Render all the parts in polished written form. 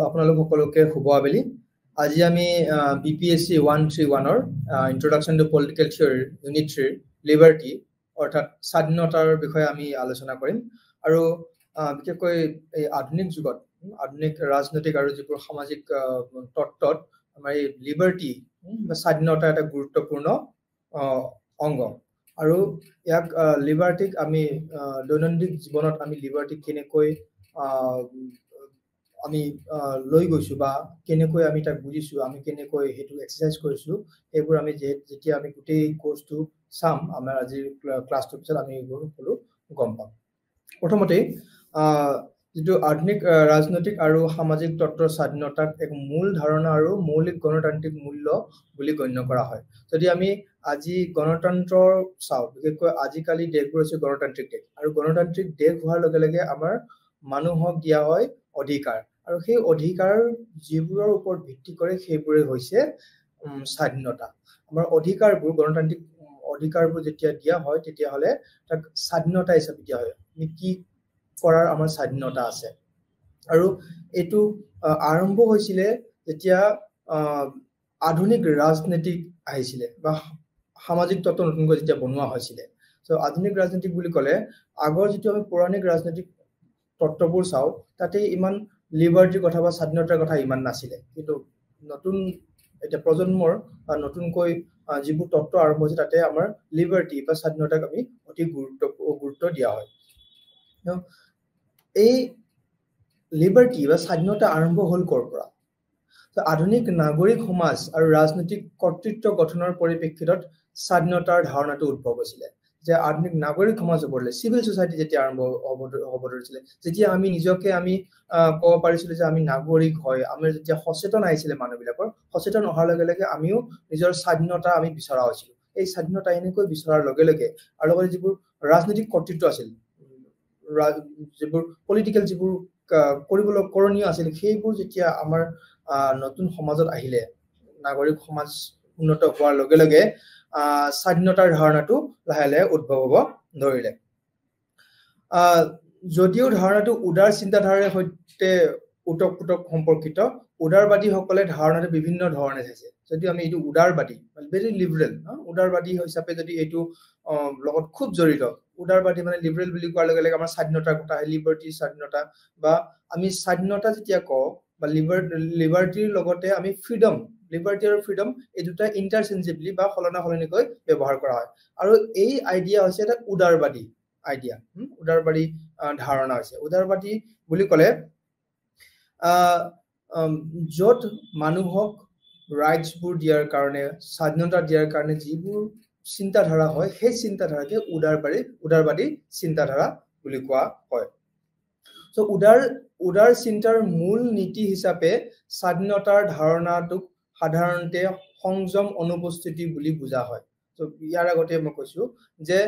আপোনালোক সকলোকে শুভ আবেলি। আজি আমি BPSC 131 introduction to political theory unit 3 liberty অৰ্থাৎ স্বাধীনতাৰ বিষয়ে আমি আলোচনা কৰিম। আৰু বিশেষকৈ এই আধুনিক যুগত আধুনিক ৰাজনৈতিক আৰু যিবোৰ সামাজিক তত্ত্বত আমাৰ এই লিবাৰ্টি বা স্বাধীনতা এটা গুৰুত্বপূৰ্ণ অংগ। আৰু ইয়াক লিবাৰ্টিক আমি দৈনন্দিন জীৱনত আমি লিবার্টিক কেনেকৈ আমি লৈ গৈছো বা কেনেকৈ আমি তাক বুজিছো, আমি কেনেকৈ হেতু এক্সাৰসাইজ কৰিছো, এইবোৰ আমি যেতিয়া আমি গোটেই কোৰ্সটো চাম, আমাৰ আজি ক্লাছটো পিছত আমি এইবোৰ সকলো গম পাম। প্ৰথমতে যেটো আধুনিক ৰাজনৈতিক আৰু সামাজিক তত্ত্বৰ স্বাধীনতাক এক মূল ধাৰণা আৰু মৌলিক গণতান্ত্ৰিক মূল্য বুলি গণ্য কৰা হয়। যদি আমি আজি গণতন্ত্ৰৰ চাও, বিশেষকৈ আজিকালি দেশবোৰ হৈছে গণতান্ত্ৰিক দেশ, আৰু গণতান্ত্ৰিক দেশ হোৱাৰ লগে লগে আমাৰ মানুহক দিয়া হয় অধিকাৰ, আৰু সেই অধিকাৰ যিবোৰৰ ওপৰত ভিত্তি কৰে সেইবোৰে হৈছে স্বাধীনতা। আমাৰ অধিকাৰবোৰ গণতান্ত্ৰিক অধিকাৰবোৰ যেতিয়া দিয়া হয় তেতিয়া হলে তাক স্বাধীনতা হিচাপে দিয়া হয়। আমি কি কৰাৰ আমাৰ স্বাধীনতা আছে। আৰু এটো আৰম্ভ হৈছিলে যেতিয়া আধুনিক ৰাজনীতি আহিছিলে বা সামাজিক তত্ত্ব নতুনকৈ যেতিয়া বনোৱা হৈছিলে। সো আধুনিক ৰাজনীতি বুলি ক'লে আগৰ যেটো আমি পৌৰাণিক ৰাজনীতিক তত্ত্ববোৰ চাও, তাতে ইমান লিবাৰ্টিৰ কথা বা স্বাধীনতাৰ কথা ইমান নাছিলে। কিন্তু নতুন এটা প্ৰজন্মৰ নতুনকৈ যিবোৰ তত্ত্ব আৰম্ভ হৈছে তাতে আমাৰ লিবাৰ্টি বা স্বাধীনতাক আমি অতি গুৰুত্ব দিয়া হয়। এই লিবাৰ্টি বা স্বাধীনতা আৰম্ভ হল কৰ পৰা? আধুনিক নাগৰিক সমাজ আৰু ৰাজনৈতিক কৰ্তৃত্ব গঠনৰ পৰিপ্ৰেক্ষিতত স্বাধীনতাৰ ধাৰণাটো উদ্ভৱ হৈছিলে। যে আধুনিক নাগৰিক সমাজ হ'বলৈ সিভিল সোসাইটি যেতিয়া আৰম্ভ হ'ব ধৰিছিলে, যেতিয়া আমি নিজকে আমি ক'ব পাৰিছিলো যে আমি নাগৰিক হয়, আমি যেতিয়া সচেতন আহিছিলে মানুহবিলাকৰ, সচেতন অহাৰ লগে লগে আমিও নিজৰ স্বাধীনতা আমি বিচৰা হৈছিল। এই স্বাধীনতা এনেকৈ বিচৰাৰ লগে লগে আৰু লগতে যিবোৰ ৰাজনৈতিক কৰ্তৃত্ব আছিল, যিবোৰ পলিটিক্যাল যিবোৰ কৰণীয় আছিল, সেইবোৰ যেতিয়া আমাৰ নতুন সমাজত আহিলে, নাগৰিক সমাজ উন্নত হোৱাৰ লগে লগে স্বাধীনতাৰ ধাৰণাটো লাহে লাহে উদ্ভৱ হ'ব ধৰিলে। যদিও ধাৰণাটো উদাৰ চিন্তাধাৰাৰ সৈতে ওতঃপ্ৰোত সম্পৰ্কিত, উদাৰবাদীসকলে ধাৰণাটো বিভিন্ন ধৰণে চাইছে। যদি আমি এইটো উদাৰবাদী ভেৰি লিবাৰেল উদাৰবাদী হিচাপে যদি এইটো লগত খুব জড়িত, উদাৰবাদী মানে লিবাৰেল বুলি কোৱাৰ লগে লগে আমাৰ স্বাধীনতাৰ কথা, লিবাৰ্টি স্বাধীনতা, বা আমি স্বাধীনতা যেতিয়া কওঁ বা লিবাৰ্টিৰ লগতে আমি ফ্ৰীডম, লিবাৰ্টি আৰু ফ্ৰীডম এই দুটা ইন্টাৰচেঞ্জেবলি বা সলনাসলনিকৈ ব্যৱহাৰ কৰা হয়। আৰু এই আইডিয়া হৈছে এটা উদাৰবাদী আইডিয়া, উদাৰবাদী ধাৰণা হৈছে। উদাৰবাদী বুলি ক'লে য'ত মানুহক ৰাইটছবোৰ দিয়াৰ কাৰণে, স্বাধীনতা দিয়াৰ কাৰণে যিবোৰ চিন্তাধাৰা হয়, সেই চিন্তাধাৰাকে উদাৰবাদী চিন্তাধাৰা বুলি কোৱা হয়। সো উদাৰ চিন্তাৰ মূল নীতি হিচাপে স্বাধীনতাৰ ধাৰণাটোক সাধাৰণতে সংযম অনুপস্থিতি বুলি বুজা হয়। তো ইয়াৰ আগতে মই কৈছো যে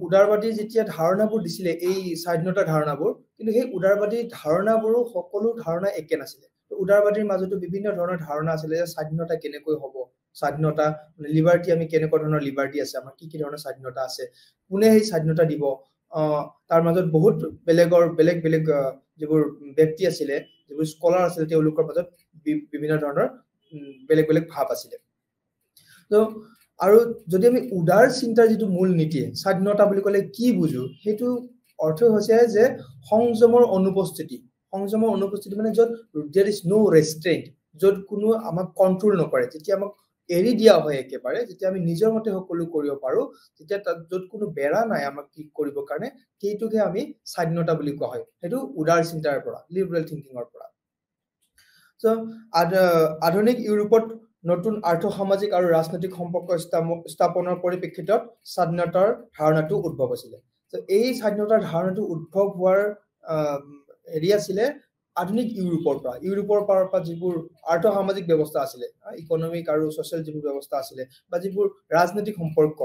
উদাৰবাদী যেতিয়া ধাৰণাবোৰ দিছিলে এই স্বাধীনতাৰ ধাৰণাবোৰ, কিন্তু সেই উদাৰবাদী ধাৰণাবোৰো সকলো ধাৰণা একে নাছিলে। উদাৰবাদীৰ মাজতো বিভিন্ন ধৰণৰ ধাৰণা আছিলে যে স্বাধীনতা কেনেকৈ হ'ব, স্বাধীনতা লিবাৰ্টি, আমি কেনেকুৱা ধৰণৰ লিবাৰ্টি আছে, আমাৰ কি ধৰণৰ স্বাধীনতা আছে, কোনে সেই স্বাধীনতা দিব। তাৰ মাজত বহুত বেলেগ যিবোৰ ব্যক্তি আছিলে, যিবোৰ স্কলাৰ আছিলে, তেওঁলোকৰ মাজত বিভিন্ন ধৰণৰ বেলেগ ভাৱ আছিলে। তো আৰু যদি আমি উদাৰ চিন্তাৰ যিটো মূল নীতি, স্বাধীনতা বুলি ক'লে কি বুজো, সেইটো অৰ্থ হৈছে যে সংযমৰ অনুপস্থিতি। সংযমৰ অনুপস্থিতি মানে য'ত there is no restraint, য'ত কোনো আমাক কন্ট্ৰোল নকৰে, যেতিয়া আমাক এৰি দিয়া হয় একেবাৰে, যেতিয়া আমি নিজৰ মতে সকলো কৰিব পাৰো, তেতিয়া তাত য'ত কোনো বেৰা নাই আমাক কি কৰিবৰ কাৰণে, সেইটোকে আমি স্বাধীনতা বুলি কোৱা হয়। সেইটো উদাৰ চিন্তাৰ পৰা, লিবাৰেল থিংকিঙৰ পৰা। সো আধুনিক ইউৰোপত নতুন আৰ্থ সামাজিক আৰু ৰাজনৈতিক সম্পৰ্ক স্থাপনৰ পৰিপ্ৰেক্ষিতত স্বাধীনতাৰ ধাৰণাটো উদ্ভৱ হৈছিলে। তো এই স্বাধীনতাৰ ধাৰণাটো উদ্ভৱ হোৱাৰ হেৰি আছিলে আধুনিক ইউৰোপৰ পৰা যিবোৰ আৰ্থ সামাজিক ব্যৱস্থা আছিলে, ইকনমিক আৰু সোশ্যাল যিবোৰ ব্যৱস্থা আছিলে, বা যিবোৰ ৰাজনৈতিক সম্পৰ্ক,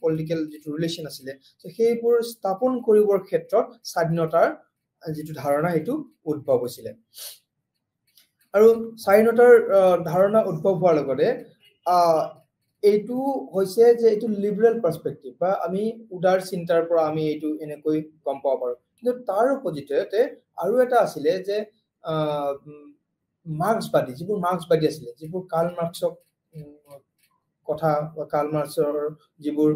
পলিটিক্যাল যিটো ৰিলেশ্যন আছিলে, তো সেইবোৰ স্থাপন কৰিবৰ ক্ষেত্ৰত স্বাধীনতাৰ যিটো ধাৰণা সেইটো উদ্ভৱ হৈছিলে। আৰু স্বাধীনতাৰ ধাৰণা উদ্ভৱ হোৱাৰ লগতে এইটো হৈছে যে এইটো লিবাৰেল পাৰ্সপেক্টিভ বা আমি উদাৰ চিন্তাৰ পৰা আমি এইটো এনেকৈ গম পাব পাৰো কিন্তু তাৰ অপজিটতে আৰু এটা আছিলে যে মাৰ্ক্সবাদী যিবোৰ মাৰ্ক্সবাদী আছিলে যিবোৰ কাৰ্ল মাৰ্ক্সক কথা কাৰ্ল মাৰ্ক্সৰ যিবোৰ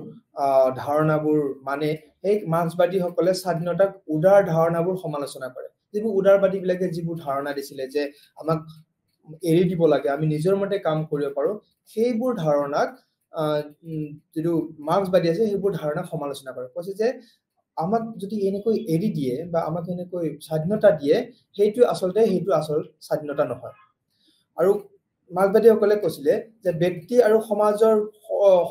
ধাৰণাবোৰ মানে এই মাৰ্ক্সবাদীসকলে স্বাধীনতাক উদাৰ ধাৰণাবোৰ সমালোচনা কৰে যিবোৰ উদাৰবাদী বিলাকে যিবোৰ ধাৰণা দিছিলে যে আমাক এৰি দিব লাগে আমি নিজৰ মতে কাম কৰিব পাৰো সেইবোৰ ধাৰণাক যিটো মাৰ্ক্সবাদী আছে সেইবোৰ ধাৰণা সমালোচনা কৰে কৈছে যে আমাক যদি এনেকৈ এৰি দিয়ে বা আমাক এনেকৈ স্বাধীনতা দিয়ে সেইটো আচল স্বাধীনতা নহয় আৰু মাৰ্ক্সবাদীসকলে কৈছিলে যে ব্যক্তি আৰু সমাজৰ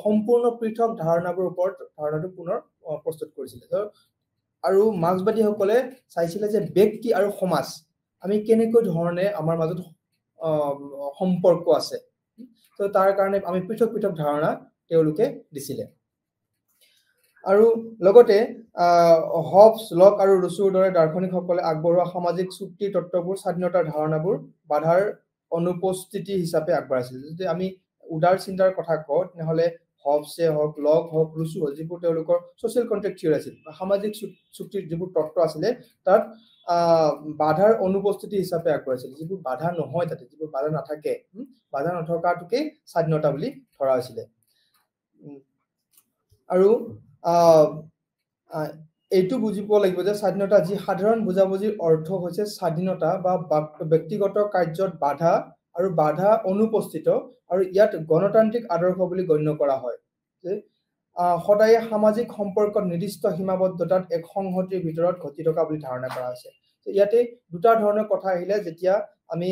সম্পূৰ্ণ পৃথক ধাৰণাবোৰ ওপৰত ধাৰণাটো পুনৰ প্ৰস্তুত কৰিছিলে আৰু মাৰ্ক্সবাদীসকলে চাইছিলে যে ব্যক্তি আৰু সমাজ আমি কেনেকৈ ধৰণে আমাৰ মাজত সম্পৰ্ক আছে তো তাৰ কাৰণে আমি পৃথক পৃথক ধাৰণা তেওঁলোকে দিছিলে আৰু লগতে হবস লক আৰু ৰুছোৰ দৰে দাৰ্শনিকসকলে আগবঢ়োৱা সামাজিক চুক্তিৰ তত্ত্ববোৰ স্বাধীনতাৰ ধাৰণাবোৰ বাধাৰ অনুপস্থিতি হিচাপে আগবঢ়াইছিল যদি আমি উদাৰ চিন্তাৰ কথা কওঁ তেনেহলে হবছে হওক লক হওক ৰুছো হওক যিবোৰ তেওঁলোকৰ ছ'চিয়েল কন্ট্ৰেক্ট থিয়ৰী আছিল সামাজিক চুক্তিৰ যিবোৰ তত্ত্ব আছিলে তাত বাধাৰ অনুপস্থিতি হিচাপে আগবঢ়াইছিল যিবোৰ বাধা নহয় তাতে যিবোৰ বাধা নাথাকে বাধা নথকাটোকে স্বাধীনতা বুলি ধৰা হৈছিলে আৰু এইটো বুজিব লাগিব যে স্বাধীনতা যি সাধাৰণ বুজাবুজিৰ অৰ্থ হৈছে স্বাধীনতা বা ব্যক্তিগত কাৰ্যত বাধা আৰু বাধা অনুপস্থিত আৰু ইয়াত গণতান্ত্ৰিক আদৰ্শ বুলি গণ্য কৰা হয় যে সদায় সামাজিক সম্পৰ্কত নিৰ্দিষ্ট সীমাবদ্ধতাত এক সংহতিৰ ভিতৰত ঘটি থকা বুলি ধাৰণা কৰা হৈছে ইয়াতে দুটা ধৰণৰ কথা আহিলে যেতিয়া আমি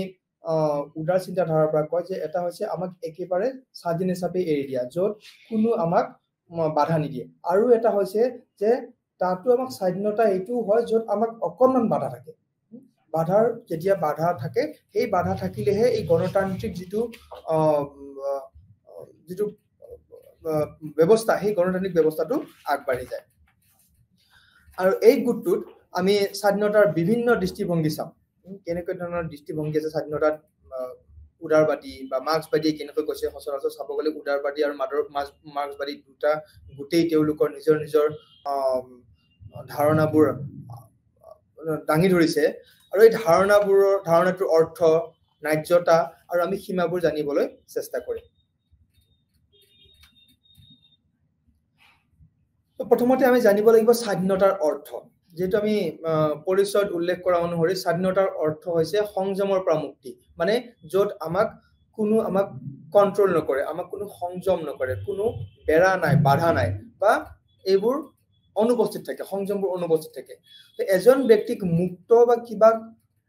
উদাৰ চিন্তাধাৰাৰ পৰা কয় যে এটা হৈছে আমাক একেবাৰে স্বাধীন হিচাপে এৰি দিয়া য'ত কোনো আমাক বাধা নিদিয়ে আৰু এটা হৈছে যে তাতো আমাক স্বাধীনতা এইটো হয় য'ত আমাক অকণমান বাধা থাকে বাধাৰ যেতিয়া বাধা থাকে সেই বাধা থাকিলেহে এই গণতান্ত্ৰিক যিটো ব্যৱস্থা সেই গণতান্ত্ৰিক ব্যৱস্থাটো আগবাঢ়ি যায় আৰু এই গোটটোত আমি স্বাধীনতাৰ বিভিন্ন দৃষ্টিভংগী চাম কেনেকৈ ধৰণৰ দৃষ্টিভংগী আছে স্বাধীনতাত উদাৰবাদী বা মাৰ্ক্সবাদীয়ে কেনেকৈ কৈছে সচৰাচৰ চাব গ'লে উদাৰবাদী আৰু মাৰ্ক্সবাদী দুটা গোটেই তেওঁলোকৰ নিজৰ নিজৰ ধাৰণাবোৰ দাঙি ধৰিছে আৰু এই ধাৰণাটোৰ অৰ্থ ন্যায্যতা আৰু আমি সীমাবোৰ জানিবলৈ চেষ্টা কৰিম প্ৰথমতে আমি জানিব লাগিব স্বাধীনতাৰ অৰ্থ যেটো আমি পৰিচয়ত উল্লেখ কৰা অনুসৰি স্বাধীনতাৰ অৰ্থ হৈছে সংযমৰ পৰা মুক্তি মানে য'ত আমাক কন্ট্ৰোল নকৰে আমাক কোনো সংযম নকৰে কোনো বেৰা নাই বাধা নাই বা এইবোৰ অনুপস্থিত থাকে সংযমবোৰ অনুপস্থিত থাকে তো এজন ব্যক্তিক মুক্ত বা কিবা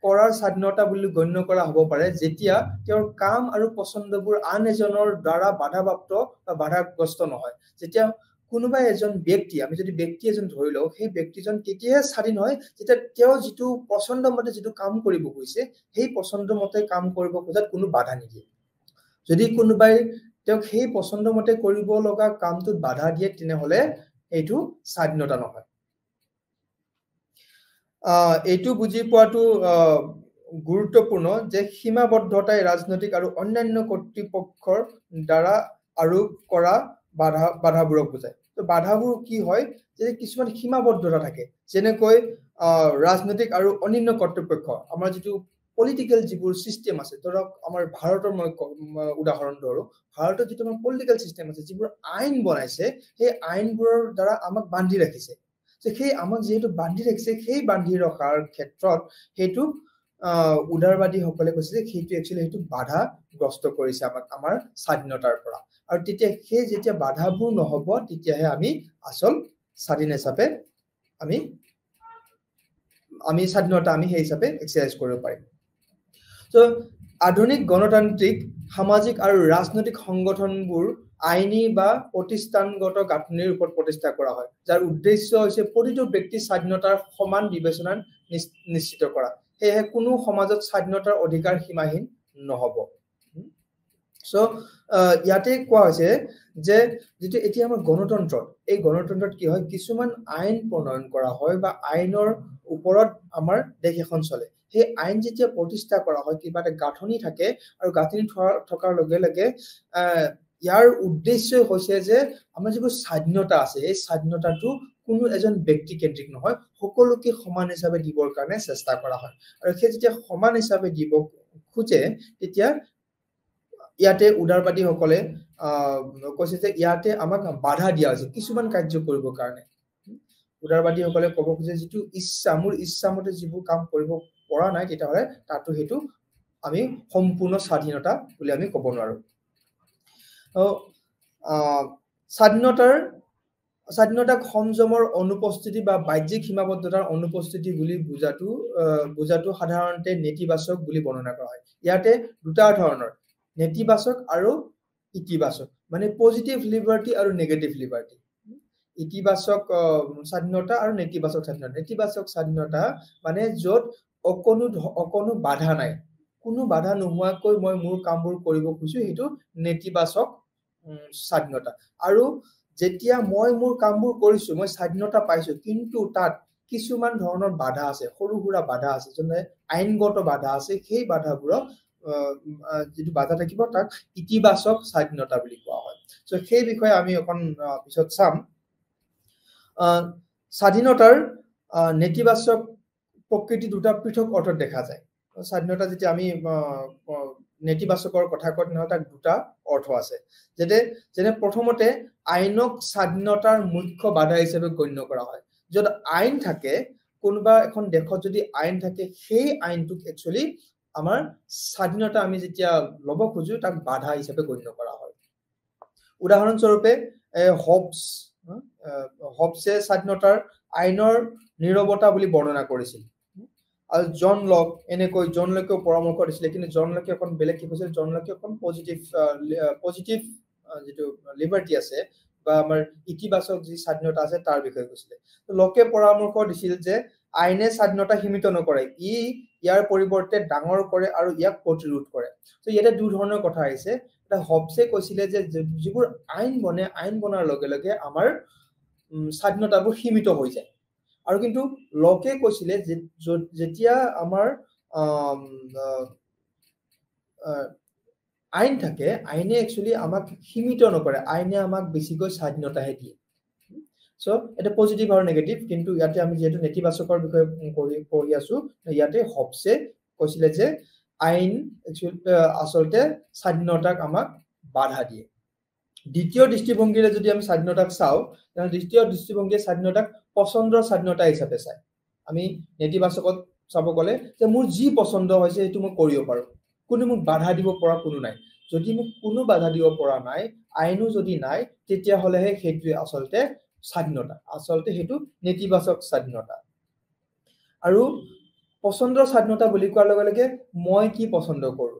কৰাৰ স্বাধীনতা বুলি গণ্য কৰা হ'ব পাৰে যেতিয়া তেওঁৰ কাম আৰু পছন্দবোৰ আন এজনৰ দ্বাৰা বাধাপ্ৰাপ্ত বা বাধাগ্ৰস্ত নহয় যেতিয়া কোনোবা এজন ব্যক্তি আমি যদি ব্যক্তি এজন ধৰি লওঁ সেই ব্যক্তিজন কেতিয়াহে স্বাধীন হয় যেতিয়া তেওঁ যিটো পছন্দ মতে যিটো কাম কৰিব গৈছে সেই পছন্দ মতে কাম কৰিব খোজাত কোনো বাধা নিদিয়ে যদি কোনোবাই তেওঁক সেই পছন্দ মতে কৰিব লগা কামটোত বাধা দিয়ে তেনেহলে এইটো স্বাধীনতা নহয় এইটো বুজি পোৱাটো গুৰুত্বপূৰ্ণ যে সীমাবদ্ধতাই ৰাজনৈতিক আৰু অন্যান্য কৰ্তৃপক্ষৰ দ্বাৰা আৰোপ কৰা বাধাবোৰক বুজায় তো বাধাবোৰ কি হয় যে কিছুমান সীমাবদ্ধতা থাকে যেনেকৈ ৰাজনৈতিক আৰু অন্যান্য কৰ্তৃপক্ষ আমাৰ যিটো পলিটিক্যাল যিবোৰ সিস্টেম আছে ধৰক আমাৰ ভাৰতৰ মই উদাহৰণ ধৰো ভাৰতৰ যিটো আমাৰ পলিটিক্যাল সিস্টেম আছে যিবোৰ আইন বনাইছে সেই আইনবোৰৰ দ্বাৰা আমাক বান্ধি ৰাখিছে যে সেই আমাক যেহেতু বান্ধি ৰাখিছে সেই বান্ধি ৰখাৰ ক্ষেত্ৰত সেইটো উদাৰবাদীসকলে কৈছে যে সেইটো একচুৱেলি সেইটো বাধাগ্ৰস্ত কৰিছে আমাক আমাৰ স্বাধীনতাৰ পৰা আৰু তেতিয়া সেই যেতিয়া বাধাবোৰ নহব তেতিয়াহে আমি আচল স্বাধীন হিচাপে আমি স্বাধীনতা আমি সেই হিচাপে এক্সাৰসাইজ কৰিব পাৰিম তো আধুনিক গণতান্ত্ৰিক সামাজিক আৰু ৰাজনৈতিক সংগঠনবোৰ আইনী বা প্ৰতিষ্ঠানগত গাঁথনিৰ ওপৰত প্ৰতিষ্ঠা কৰা হয় যাৰ উদ্দেশ্য হৈছে প্ৰতিটো ব্যক্তিৰ স্বাধীনতাৰ সমান বিবেচনা নিশ্চিত কৰা সেয়ে কোনো সমাজত স্বাধীনতাৰ অধিকাৰ সীমাহীন নহব সো ইয়াতে কোৱা হৈছে যে যেটো এতিয়া আমাৰ গণতন্ত্ৰত এই গণতন্ত্ৰত কি হয় কিছুমান আইন প্ৰণয়ন কৰা হয় বা আইনৰ ওপৰত আমাৰ দেশ এখন চলে সেই আইন যেতিয়া প্ৰতিষ্ঠা কৰা হয় কিবা এটা গাঁথনি থাকে আৰু গাঁথনি থকাৰ লগে লগে ইয়াৰ উদ্দেশ্য হৈছে যে আমাৰ যিবোৰ স্বাধীনতা আছে এই স্বাধীনতাটো কোনো এজন ব্যক্তি কেন্দ্ৰিক নহয়, সকলোকে সমান হিচাপে দিবৰ কাৰণে চেষ্টা কৰা হয়। আৰু সেই যেতিয়া সমান হিচাপে দিব খোজে তেতিয়া ইয়াতে উদাৰবাদীসকলে কৈছে যে ইয়াতে আমাক বাধা দিয়া হৈছে কিছুমান কাৰ্য কৰিবৰ কাৰণে। উদাৰবাদীসকলে ক'ব খোজে যিটো ইচ্ছা, মোৰ ইচ্ছামতে যিবোৰ কাম কৰিব পৰা নাই তেতিয়াহ'লে তাতো সেইটো আমি সম্পূৰ্ণ স্বাধীনতা বুলি আমি ক'ব নোৱাৰো। স্বাধীনতাক সংযমৰ অনুপস্থিতি বা বাহ্যিক সীমাবদ্ধতাৰ অনুপস্থিতি বুলি বুজাটো সাধাৰণতে নেতিবাচক বুলি বৰ্ণনা কৰা হয়। ইয়াতে দুটা ধৰণৰ নেতিবাচক আৰু ইতিবাচক, মানে পজিটিভ লিবাৰ্টি আৰু নেগেটিভ লিবাৰ্টি। ইতিবাচক স্বাধীনতা আৰু নেতিবাচক স্বাধীনতা। নেতিবাচক স্বাধীনতা মানে য'ত অকণো বাধা নাই, কোনো বাধা নোহোৱাকৈ মই মোৰ কামবোৰ কৰিব খুজিছো, সেইটো নেতিবাচক স্বাধীনতা। আৰু যেতিয়া মই মোৰ কামবোৰ কৰিছো, মই স্বাধীনতা পাইছো, কিন্তু তাত কিছুমান ধৰণৰ বাধা আছে, সৰু সুৰা বাধা আছে, যেনে আইনগত বাধা আছে, সেই বাধাবোৰক যিটো বাধা থাকিব তাক ইতিবাচক স্বাধীনতা বুলি কোৱা হয়। চ' সেই বিষয়ে আমি অকণ পিছত চাম। স্বাধীনতাৰ নেতিবাচক প্ৰকৃতি দুটা পৃথক অৰ্থত দেখা যায়। স্বাধীনতা যেতিয়া আমি নেতিবাচকৰ কথা কওঁ তেনেহ'লে তাক দুটা অৰ্থ আছে। যেনে প্ৰথমতে আইনক স্বাধীনতাৰ মুখ্য বাধা হিচাপে গণ্য কৰা হয়। য'ত আইন থাকে, কোনোবা এখন দেশত যদি আইন থাকে, সেই আইনটোক একচুৱেলি আমাৰ স্বাধীনতা আমি যেতিয়া ল'ব খোজো তাক বাধা হিচাপে গণ্য কৰা হয়। উদাহৰণস্বৰূপে হবছে স্বাধীনতাৰ আইনৰ নীৰৱতা বুলি বৰ্ণনা কৰিছিল। আৰু জন লকেও পৰামৰ্শ দিছিলে, কিন্তু জন লকে এখন বেলেগ কি কৈছিল, জন লকে এখন পজিটিভ যিটো লিবাৰ্টি আছে বা আমাৰ ইতিবাচক যি স্বাধীনতা আছে তাৰ বিষয়ে কৈছিলে। লকে পৰামৰ্শ দিছিল যে আইনে স্বাধীনতা সীমিত নকৰে, ইয়াৰ পৰিৱৰ্তে ডাঙৰ কৰে আৰু ইয়াক প্ৰতিৰোধ কৰে। তো ইয়াতে দুই ধৰণৰ কথা আহিছে। এটা হবছে কৈছিলে যে যিবোৰ আইন বনে, আইন বনাৰ লগে লগে আমাৰ স্বাধীনতাবোৰ সীমিত হৈ যায়। আৰু কিন্তু লকে কৈছিলে যে যেতিয়া আমাৰ আইন থাকে, আইনে একচুৱেলি আমাক সীমিত নকৰে, আইনে আমাক বেছিকৈ স্বাধীনতাহে দিয়ে। চ' এটা পজিটিভ আৰু নেগেটিভ, কিন্তু ইয়াতে আমি যিহেতু নেতিবাচকৰ বিষয়ে পঢ়ি আছো, ইয়াতে হবছে কৈছিলে যে আইন আচলতে স্বাধীনতাক আমাক বাধা দিয়ে। দ্বিতীয় দৃষ্টিভংগীৰে যদি আমি স্বাধীনতাক চাওঁ, তেনেহ'লে দ্বিতীয় দৃষ্টিভংগীয়ে স্বাধীনতাক পচন্দৰ স্বাধীনতা হিচাপে চায়। আমি নেতিবাচকত চাব গ'লে যে মোৰ যি পচন্দ হৈছে সেইটো মই কৰিব পাৰো, কোনো মোক বাধা দিব পৰা কোনো নাই। যদি মোক কোনো বাধা দিব পৰা নাই, আইনো যদি নাই, তেতিয়াহ'লেহে সেইটোৱে আচলতে স্বাধীনতা, আচলতে সেইটো নেতিবাচক স্বাধীনতা। আৰু পচন্দৰ স্বাধীনতা বুলি কোৱাৰ লগে লগে মই কি পচন্দ কৰো,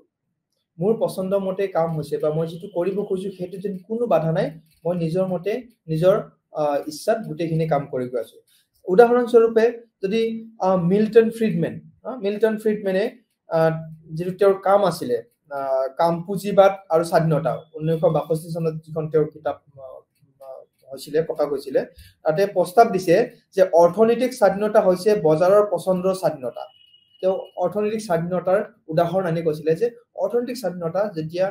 মোৰ পচন্দ মতে কাম হৈছে বা মই যিটো কৰিব খুজিছো সেইটো যদি কোনো বাধা নাই, মই নিজৰ মতে নিজৰ ইচ্ছাত গোটেইখিনি কাম কৰি গৈ আছো। উদাহৰণস্বৰূপে যদি মিল্টন ফ্ৰিডমেনে যিটো তেওঁৰ কাম আছিলে, কাম পুঁজিবাদ আৰু স্বাধীনতা, 1962 চনত যিখন তেওঁৰ কিতাপ হৈছিলে, প্ৰকাশ হৈছিলে, তাতে প্ৰস্তাৱ দিছে যে অৰ্থনৈতিক স্বাধীনতা হৈছে বজাৰৰ পচন্দৰ স্বাধীনতা। তেওঁ অৰ্থনৈতিক স্বাধীনতাৰ উদাহৰণ আনি কৈছিলে যে অৰ্থনৈতিক স্বাধীনতা, যেতিয়া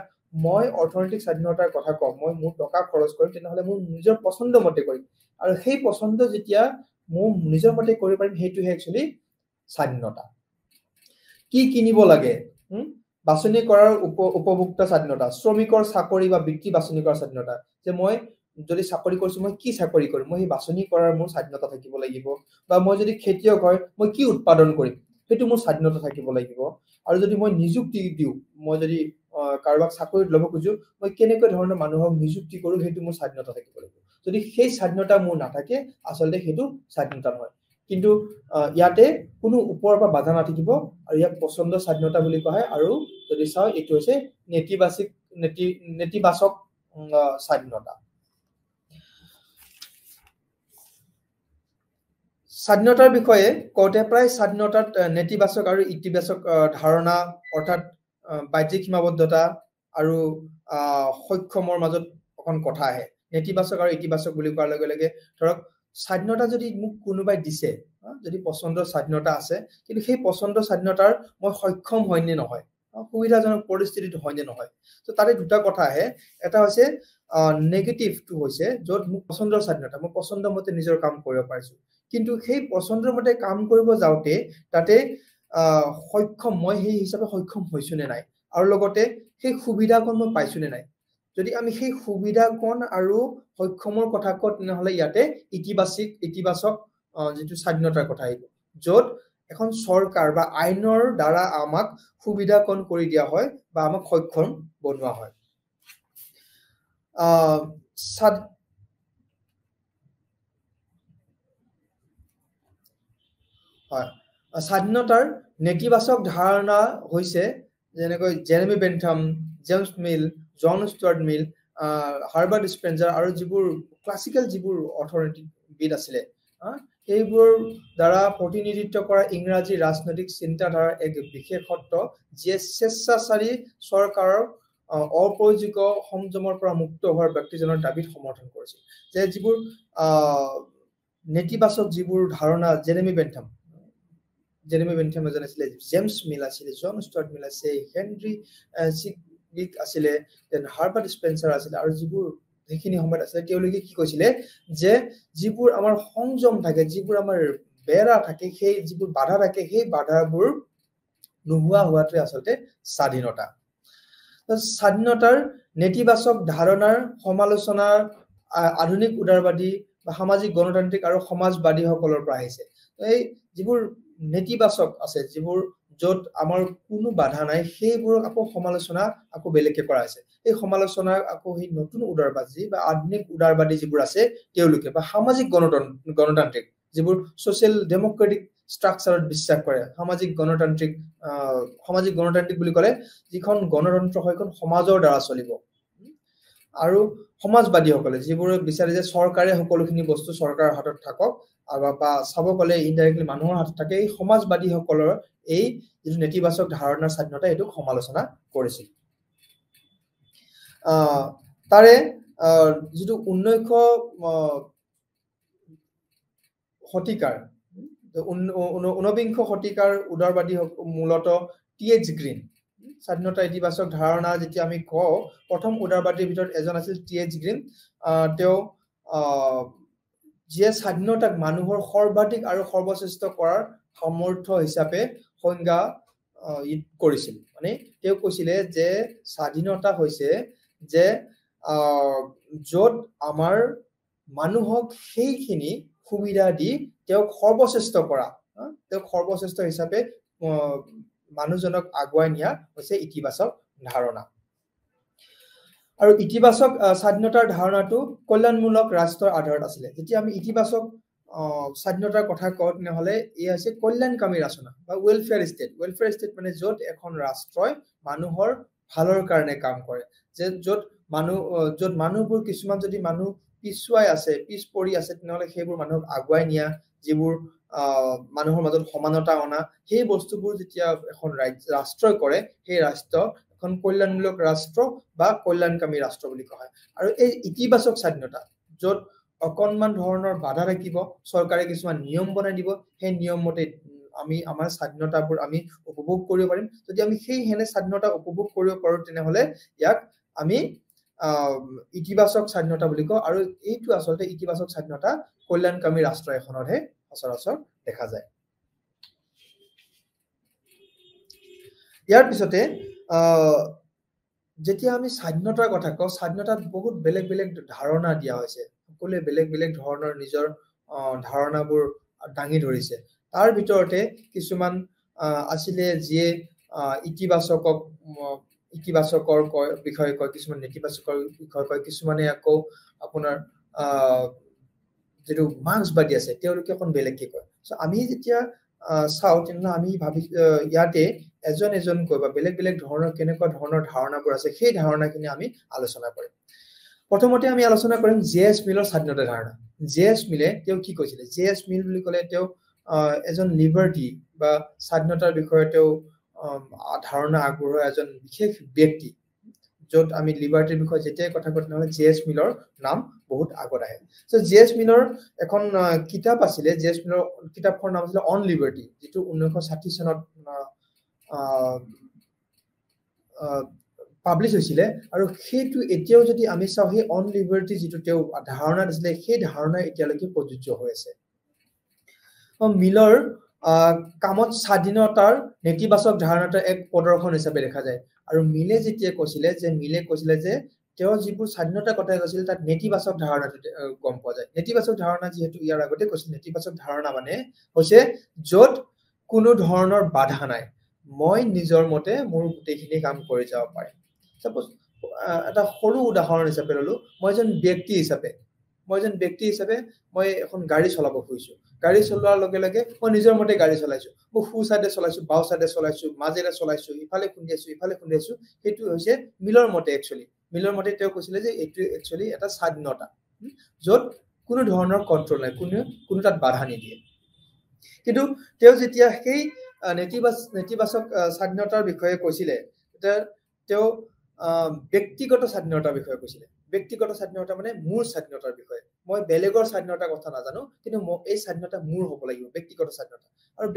মই অৰ্থনৈতিক স্বাধীনতাৰ কথা কওঁ, মই মোৰ টকা খৰচ কৰিম, তেনেহ'লে মোৰ নিজৰ পচন্দ মতে কৰিম, আৰু সেই পচন্দ যেতিয়া মোৰ নিজৰ মতে কৰিব পাৰিম, সেইটোহে একচুৱেলি স্বাধীনতা। কি কিনিব লাগে বাছনি কৰাৰ উপভোক্তা স্বাধীনতা, শ্ৰমিকৰ চাকৰি বা বৃত্তি বাছনি কৰাৰ স্বাধীনতা, যে মই যদি চাকৰি কৰিছো মই কি চাকৰি কৰিম, মই সেই বাছনি কৰাৰ মোৰ স্বাধীনতা থাকিব লাগিব। বা মই যদি খেতিয়ক হয়, মই কি উৎপাদন কৰিম, সেইটো মোৰ স্বাধীনতা থাকিব লাগিব। আৰু যদি মই নিযুক্তি দিওঁ, মই যদি কাৰোবাক চাকৰিত ল'ব খোজো, মই কেনেকুৱা ধৰণৰ মানুহক নিযুক্তি কৰো, সেইটো মোৰ স্বাধীনতা থাকিব লাগিব। যদি সেই স্বাধীনতা মোৰ নাথাকে, আচলতে সেইটো স্বাধীনতা নহয়। কিন্তু ইয়াতে কোনো ওপৰৰ পৰা বাধা নাথাকিব, আৰু ইয়াক পচন্দৰ স্বাধীনতা বুলি কোৱা হয়। আৰু যদি চাওঁ, এইটো হৈছে নেতিবাচক স্বাধীনতা। স্বাধীনতাৰ বিষয়ে কওঁতে প্ৰায় স্বাধীনতাত নেতিবাচক আৰু ইতিবাচক ধাৰণা, অৰ্থাৎ বাহ্যিক সীমাবদ্ধতা আৰু সক্ষমৰ মাজত অকণ কথা আহে। নেতিবাচক আৰু ইতিবাচক বুলি কোৱাৰ লগে লগে ধৰক স্বাধীনতা যদি মোক কোনোবাই দিছে, যদি পচন্দৰ স্বাধীনতা আছে, কিন্তু সেই পচন্দৰ স্বাধীনতাৰ মই সক্ষম হয় নে নহয়, সুবিধাজনক পৰিস্থিতিত হয় নে নহয়। তো তাৰে দুটা কথা আহে, এটা হৈছে নেগেটিভটো হৈছে য'ত মোক পচন্দৰ স্বাধীনতা, মই পচন্দ মতে নিজৰ কাম কৰিব পাৰিছো, কিন্তু সেই পচন্দৰ মতে কাম কৰিব যাওঁতে তাতে সক্ষম, মই সেই হিচাপে সক্ষম হৈছো নে নাই, আৰু লগতে সেই সুবিধাকণ মই পাইছো নে নাই। যদি আমি সেই সুবিধাকণ আৰু সক্ষমৰ কথা কওঁ তেনেহ'লে ইয়াতে ইতিবাচক যিটো স্বাধীনতাৰ কথা আহিব, য'ত এখন চৰকাৰ বা আইনৰ দ্বাৰা আমাক সুবিধাকণ কৰি দিয়া হয় বা আমাক সক্ষম বনোৱা হয়। স্বাধীনতাৰ নেতিবাচক ধাৰণা হৈছে যেনেকৈ জেৰেমি বেন্থাম, জেমছ মিল, জন ষ্টুৱাৰ্ট মিল, হাৰ্বাৰ্ট স্পেঞ্জাৰ আৰু যিবোৰ ক্লাছিকেল যিবোৰ অৰ্থনীতিবিদ আছিলে, সেইবোৰৰ দ্বাৰা প্ৰতিনিধিত্ব কৰা ইংৰাজী ৰাজনৈতিক চিন্তাধাৰাৰ এক বিশেষত্ব যিয়ে স্বেচ্ছাচাৰী চৰকাৰৰ অপ্ৰয়োজনীয় সংযমৰ পৰা মুক্ত হোৱাৰ ব্যক্তিজনৰ দাবীত সমৰ্থন কৰিছিল। যে যিবোৰ নেতিবাচক যিবোৰ ধাৰণা, জেৰেমি বেন্থাম এজন আছিলে, জেমছ মিল আছিলে, জন ষ্টুৱাৰ্ট মিল আছে, হেনৰি চিগলিক আছিলে, দেন হাৰ্বাৰ্ট স্পেঞ্চাৰ আছিলে, আৰু যিবোৰ সেইখিনি সময়ত আছিলে তেওঁলোকে কি কৈছিলে যে যিবোৰ আমাৰ সংযম থাকে, যিবোৰ আমাৰ বেৰা থাকে, সেই যিবোৰ বাধা থাকে, সেই বাধাবোৰ নোহোৱা হোৱাটোৱে আচলতে স্বাধীনতা। স্বাধীনতাৰ নেতিবাচক ধাৰণাৰ সমালোচনা আধুনিক উদাৰবাদী বা সামাজিক গণতান্ত্ৰিক আৰু সমাজবাদীসকলৰ পৰা আহিছে। এই যিবোৰ নেতিবাচক আছে, যিবোৰ য'ত আমাৰ কোনো বাধা নাই, সেইবোৰক আকৌ সমালোচনা আকৌ বেলেগকে কৰা হৈছে। এই সমালোচনা আকৌ সেই নতুন উদাৰবাদী বা আধুনিক উদাৰবাদী যিবোৰ আছে তেওঁলোকে, বা সামাজিক গণতান্ত্ৰিক যিবোৰ ছ'চিয়েল ডেমক্ৰেটিক ষ্ট্ৰাকচাৰত বিশ্বাস কৰে, সামাজিক গণতান্ত্ৰিক বুলি ক'লে যিখন গণতন্ত্ৰ হয় সেইখন সমাজৰ দ্বাৰা চলিব, আৰু সমাজবাদীসকলে যিবোৰে বিচাৰে যে চৰকাৰে সকলোখিনি বস্তু চৰকাৰৰ হাতত থাকক, বা চাব গ'লে ইনডাইৰেক্টলি মানুহৰ হাতত থাকে, এই সমাজবাদীসকলৰ এই যিটো নেতিবাচক ধাৰণাৰ স্বাধীনতা এইটোক সমালোচনা কৰিছিল। তাৰে যিটো 19বিংশ শতিকাৰ উদাৰবাদী মূলতঃ টি.এইচ. গ্ৰীণ। স্বাধীনতা ইতিবাচক ধাৰণা যেতিয়া আমি কওঁ, প্ৰথম উদাৰবাদীৰ ভিতৰত এজন আছিল টি.এইচ. গ্ৰীণ। তেওঁ যিয়ে স্বাধীনতাক মানুহৰ সৰ্বাধিক আৰু সৰ্বশ্ৰেষ্ঠ কৰাৰ সামৰ্থ্য হিচাপে সংজ্ঞা কৰিছিল। মানে তেওঁ কৈছিলে যে স্বাধীনতা হৈছে যে য'ত আমাৰ মানুহক সেইখিনি সুবিধা দি তেওঁক সৰ্বশ্ৰেষ্ঠ কৰা, তেওঁক সৰ্বশ্ৰেষ্ঠ হিচাপে মানুহজনক আগুৱাই নিয়া হৈছে ইতিবাচক ধাৰণা। আৰু ইতিবাচক স্বাধীনতাৰ ধাৰণাটো কল্যাণমূলক ৰাষ্ট্ৰৰ আধাৰত আছিলে। যেতিয়া আমি ইতিবাচক স্বাধীনতাৰ কথা কওঁ তেনেহ'লে এই হৈছে কল্যাণকামী ৰাষ্ট্ৰ বা ৱেলফেয়াৰ ষ্টেট। ৱেলফেয়াৰ ষ্টেট মানে য'ত এখন ৰাষ্ট্ৰই মানুহৰ ভালৰ কাৰণে কাম কৰে, যে য'ত মানুহবোৰ কিছুমান যদি মানুহ পিছুৱাই আছে, পিছ পৰি আছে, তেনেহ'লে সেইবোৰ মানুহক আগুৱাই নিয়া, যিবোৰ মানুহৰ মাজত সমানতা অনা, সেই বস্তুবোৰ যেতিয়া এখন ৰাষ্ট্ৰই কৰে, সেই ৰাষ্ট্ৰ এখন কল্যাণমূলক ৰাষ্ট্ৰ বা কল্যাণকামী ৰাষ্ট্ৰ বুলি কোৱা হয়। আৰু এই ইতিবাচক স্বাধীনতা য'ত অকণমান ধৰণৰ বাধা থাকিব, চৰকাৰে কিছুমান নিয়ম বনাই দিব, সেই নিয়ম মতে আমি আমাৰ স্বাধীনতাবোৰ আমি উপভোগ কৰিব পাৰিম। যদি আমি সেনে স্বাধীনতা উপভোগ কৰিব পাৰোঁ তেনেহ'লে ইয়াক আমি ইতিবাচক স্বাধীনতা বুলি কওঁ। আৰু এইটো আচলতে ইতিবাচক স্বাধীনতা কল্যাণকামী ৰাষ্ট্ৰ এখনতহে সচৰাচৰ দেখা যায়। ইয়াৰ পিছতে যেতিয়া আমি স্বাধীনতাৰ কথা কওঁ, স্বাধীনতাত বহুত বেলেগ বেলেগ ধাৰণা দিয়া হৈছে, সকলোৱে বেলেগ বেলেগ ধৰণৰ নিজৰ ধাৰণাবোৰ দাঙি ধৰিছে। তাৰ ভিতৰতে কিছুমান আছিলে যিয়ে ইতিবাচকৰ বিষয়ে কয়, কিছুমান নেতিবাচকৰ বিষয়ে কয়, কিছুমানে আকৌ আপোনাৰ যিটো মাৰ্ক্সবাদী আছে তেওঁলোকে অকণ বেলেগকে কয়। চ' আমি যেতিয়া চাওঁ তেনেহ'লে আমি ইয়াতে এজনকৈ বা বেলেগ বেলেগ ধৰণৰ কেনেকুৱা ধৰণৰ ধাৰণাবোৰ আছে, সেই ধাৰণাখিনি আমি আলোচনা কৰিম। প্ৰথমতে আমি আলোচনা কৰিম জে.এছ. মিলৰ স্বাধীনতাৰ ধাৰণা। জে.এছ. মিলে তেওঁ কি কৈছিলে? জে.এছ. মিল বুলি ক'লে তেওঁ এজন লিবাৰ্টি বা স্বাধীনতাৰ বিষয়ে তেওঁ ধাৰণা আগবঢ়োৱা এজন বিশেষ ব্যক্তি। য'ত আমি লিবাৰ্টিৰ বিষয়ে যেতিয়াই কথা কওঁ তেনেহ'লে জে.এছ. মিলৰ নাম বহুত আগত আহে। চ' জে.এছ. মিলৰ এখন কিতাপ আছিলে, জে.এছ. মিলৰ কিতাপখনৰ নাম আছিলে অন লিবাৰ্টি, যিটো 1960 চনত পাব্লিছ হৈছিলে আৰু সেইটো এতিয়াও যদি আমি চাওঁ সেই অন লিবাৰ্টি যিটো তেওঁ ধাৰণা দিছিলে সেই ধাৰণা এতিয়ালৈকে প্ৰযোজ্য হৈ আছে মিলৰ কামত স্বাধীনতাৰ নেতিবাচক ধাৰণাটো এক প্ৰদৰ্শন হিচাপে দেখা যায় আৰু মিলে যেতিয়া কৈছিলে যে তেওঁ যিবোৰ স্বাধীনতাৰ কথা কৈছিল তাত নেতিবাচক ধাৰণাটো গম পোৱা যায় নেতিবাচক ধাৰণা যিহেতু ইয়াৰ আগতে কৈছিল নেতিবাচক ধাৰণা মানে হৈছে য'ত কোনো ধৰণৰ বাধা নাই মই নিজৰ মতে মোৰ গোটেইখিনি কাম কৰি যাব পাৰিম সাপোজ এটা সৰু উদাহৰণ হিচাপে ললো মই এজন ব্যক্তি হিচাপে মই এখন গাড়ী চলাব খুজিছো গাড়ী চলোৱাৰ লগে লগে মই নিজৰ মতে গাড়ী চলাইছো মই সু সাইডে চলাইছো বাও সাইডে চলাইছো মাজেৰে চলাইছো ইফালে খুন্দিয়াছো সেইটো হৈছে মিলৰ মতে একচুয়ালি মিলৰ মতে তেওঁ কৈছিলে যে এইটো একচুয়ালি এটা স্বাধীনতা য'ত কোনো ধৰণৰ কন্ট্ৰোল নাই কোনো তাত বাধা নিদিয়ে কিন্তু তেওঁ যেতিয়া সেই নেতিবাচক স্বাধীনতাৰ বিষয়ে কৈছিলে তেওঁ ব্যক্তিগত স্বাধীনতাৰ বিষয়ে কৈছিলে ব্যক্তিগত স্বাধীনতা মানে মোৰ স্বাধীনতাৰ বিষয়ে মই বেলেগৰ স্বাধীনতাৰ কথা নাজানো কিন্তু এই স্বাধীনতা মোৰ হ'ব লাগিব ব্যক্তিগত স্বাধীনতা আৰু